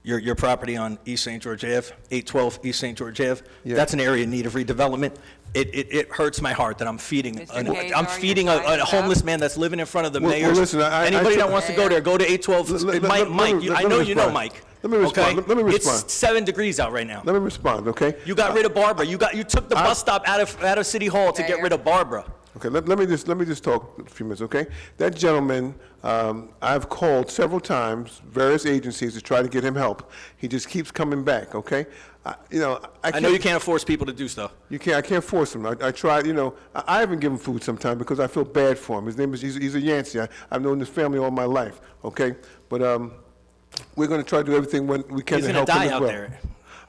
Your property on East St. George Ave, 812 East St. George Ave, Yeah. that's an area in need of redevelopment. It hurts my heart that I'm feeding, Mr. I'm Kazar, feeding you're a trying to homeless man that's living in front of the Well, mayor's. listen, Anybody that wants to go there, go to 812. Mike, I know you know respond. Mike. Let me respond. Okay? Let me respond. It's 7 degrees out right now. Let me respond, okay? You got rid of Barbara. You took the bus stop out of City Hall to get rid of Barbara. Okay, let me just talk a few minutes, okay? That gentleman, I've called several times, various agencies to try to get him help. He just keeps coming back, okay? I know you can't force people to do stuff. I can't force him. I tried, I haven't given food sometimes because I feel bad for him. His name is, he's a Yancey. I've known his family all my life, okay? But we're going to try to do everything when we can He's to gonna help him die as out well. there.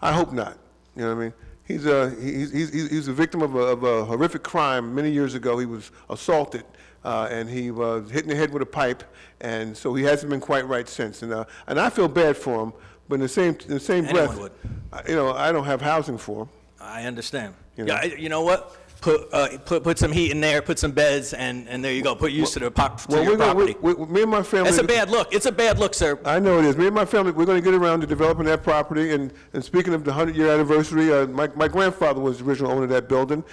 I hope not. You know what I mean? He's a victim of a horrific crime. Many years ago, he was assaulted, and he was hit in the head with a pipe, and so he hasn't been quite right since. And I feel bad for him, but in the same Anyone breath, would. I don't have housing for him. I understand. You know? Yeah, you know what? Put some heat in there, put some beds, and there you go. Put use to your property. Me and my family. It's a bad look. It's a bad look, sir. I know it is. Me and my family, we're going to get around to developing that property. And speaking of the 100-year anniversary, my grandfather was the original owner of that building.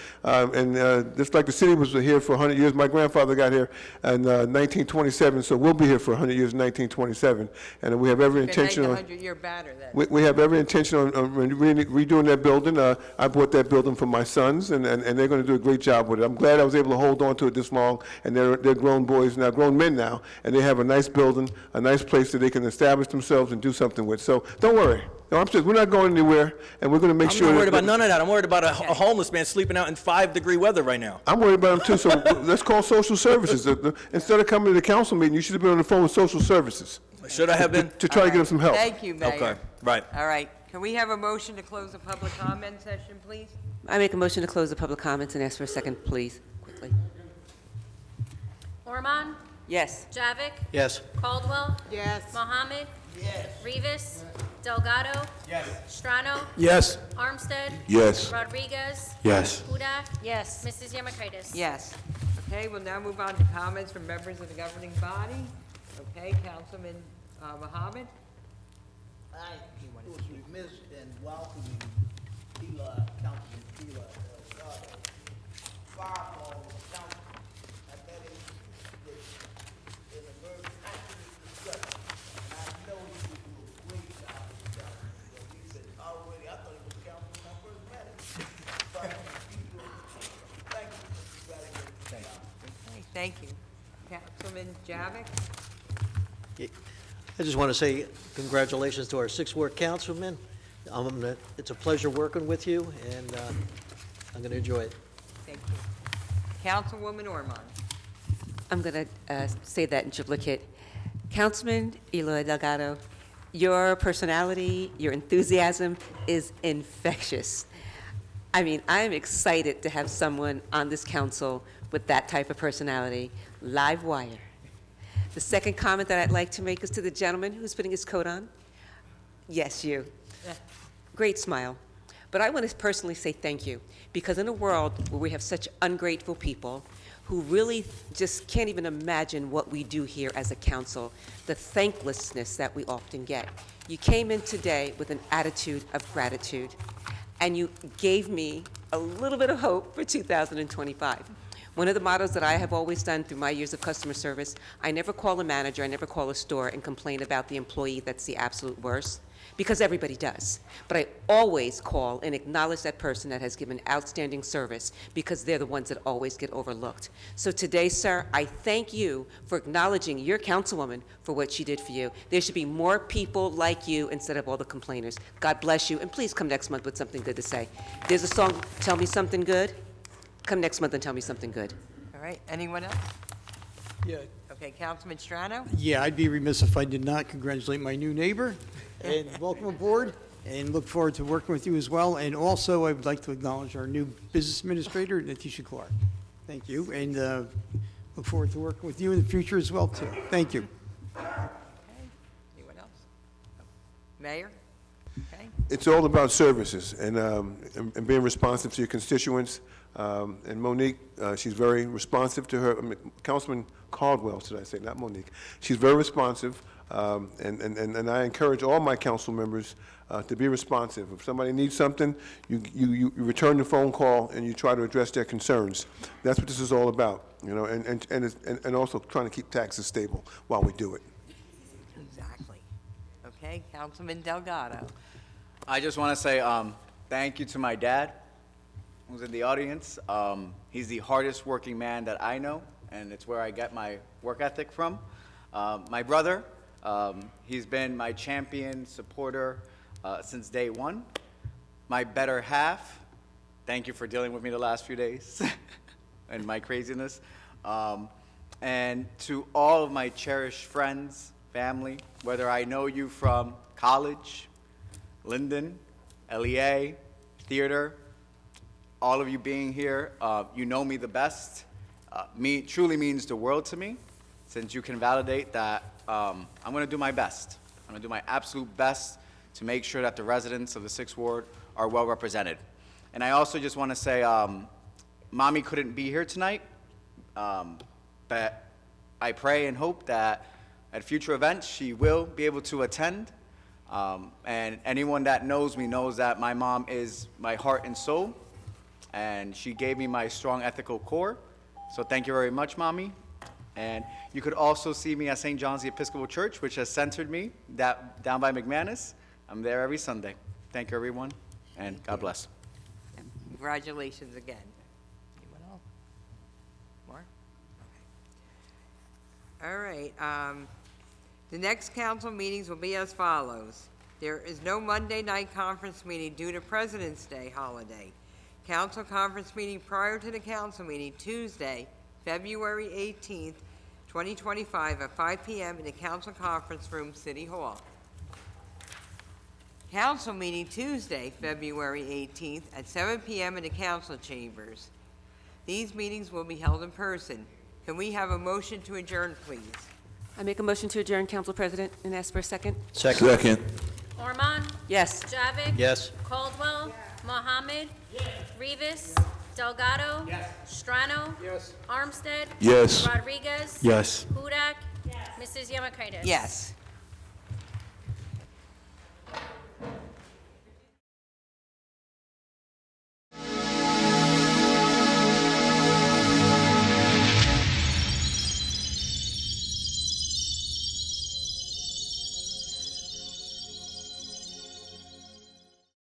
Just like the city was here for 100 years, my grandfather got here in 1927. So we'll be here for 100 years in 1927. And we have every intention on. 100-year banner then. We have every intention on redoing that building. I bought that building for my sons, and they're going to do a great job with it. I'm glad I was able to hold on to it this long, and they're grown boys now, grown men now, and they have a nice building, a nice place that they can establish themselves and do something with. So don't worry. No, I'm serious. We're not going anywhere, and we're going to make sure. I'm not worried about none of that. I'm worried about a homeless man sleeping out in 5-degree weather right now. I'm worried about him too. So let's call social services. Instead of coming to the council meeting, you should have been on the phone with social services. Should I have been? To try to get him some help. Thank you, Mayor. Okay, right. All right. Can we have a motion to close the public comment session, please? I make a motion to close the public comments and ask for a second, please, quickly. Ormond? Yes. Javik? Yes. Caldwell? Yes. Mohammed? Yes. Rivas? Delgado? Yes. Strano? Yes. Armstead? Yes. Rodriguez? Yes. Hudak? Yes. Mrs. Yemakaitis? Yes. Okay, we'll now move on to comments from members of the governing body. Okay, Councilman Mohammed? I was remiss in welcoming Councilman Tila Delgado, fireball council. I met him in a very active discussion, and I know he will do a great job as a councilman. So he's been already, I thought he was a councilman when I first met him. But thank you, Mr. President. Okay, thank you. Councilman Javik? I just want to say congratulations to our 6th Ward councilman. It's a pleasure working with you, and I'm going to enjoy it. Thank you. Councilwoman Ormond? I'm going to say that in duplicate. Councilman Eloy Delgado, your personality, your enthusiasm is infectious. I mean, I'm excited to have someone on this council with that type of personality. Live wire. The second comment that I'd like to make is to the gentleman who's putting his coat on. Yes, you. Great smile. But I want to personally say thank you, because in a world where we have such ungrateful people who really just can't even imagine what we do here as a council, the thanklessness that we often get. You came in today with an attitude of gratitude, and you gave me a little bit of hope for 2025. One of the mottos that I have always done through my years of customer service, I never call a manager, I never call a store and complain about the employee that's the absolute worst, because everybody does. But I always call and acknowledge that person that has given outstanding service, because they're the ones that always get overlooked. So today, sir, I thank you for acknowledging your councilwoman for what she did for you. There should be more people like you instead of all the complainers. God bless you, and please come next month with something good to say. There's a song, Tell Me Something Good. Come next month and tell me something good. All right, anyone else? Yeah. Okay, Councilman Strano? Yeah, I'd be remiss if I did not congratulate my new neighbor, and welcome aboard, and look forward to working with you as well. And also, I would like to acknowledge our new business administrator, Natisha Clark. Thank you, and look forward to working with you in the future as well, too. Thank you. Okay, anyone else? Mayor? Okay. it's all about services and being responsive to your constituents. And Monique, she's very responsive to her, Councilman Caldwell, should I say, not Monique. She's very responsive, and I encourage all my council members to be responsive. If somebody needs something, you return the phone call and you try to address their concerns. That's what this is all about, you know, and also trying to keep taxes stable while we do it. Exactly. Okay, Councilman Delgado. I just want to say thank you to my dad, who's in the audience. He's the hardest working man that I know, and it's where I get my work ethic from. My brother, he's been my champion supporter since day one. My better half, thank you for dealing with me the last few days and my craziness. And to all of my cherished friends, family, whether I know you from college, Linden, LEA, theater, all of you being here, you know me the best. Truly means the world to me, since you can validate that I'm going to do my best. I'm going to do my absolute best to make sure that the residents of the 6th Ward are well represented. And I also just want to say, Mommy couldn't be here tonight, but I pray and hope that at future events she will be able to attend. And anyone that knows me knows that my mom is my heart and soul, and she gave me my strong ethical core. So thank you very much, Mommy. And you could also see me at St. John's the Episcopal Church, which has centered me down by McManus. I'm there every Sunday. Thank you, everyone, and God bless. Congratulations again. Anyone else? More? Okay. All right. The next council meetings will be as follows. There is no Monday night conference meeting due to President's Day holiday. Council conference meeting prior to the council meeting, Tuesday, February 18th, 2025 at 5 p.m. in the council conference room, City Hall. Council meeting Tuesday, February 18th at 7 p.m. in the council chambers. These meetings will be held in person. Can we have a motion to adjourn, please? I make a motion to adjourn, Council President, and ask for a second. Second. Ormond? Yes. Javik? Yes. Caldwell? Mohammed? Rivas? Delgado? Strano? Armstead? Yes. Rodriguez? Yes. Hudak? Mrs. Yemakaitis? Yes.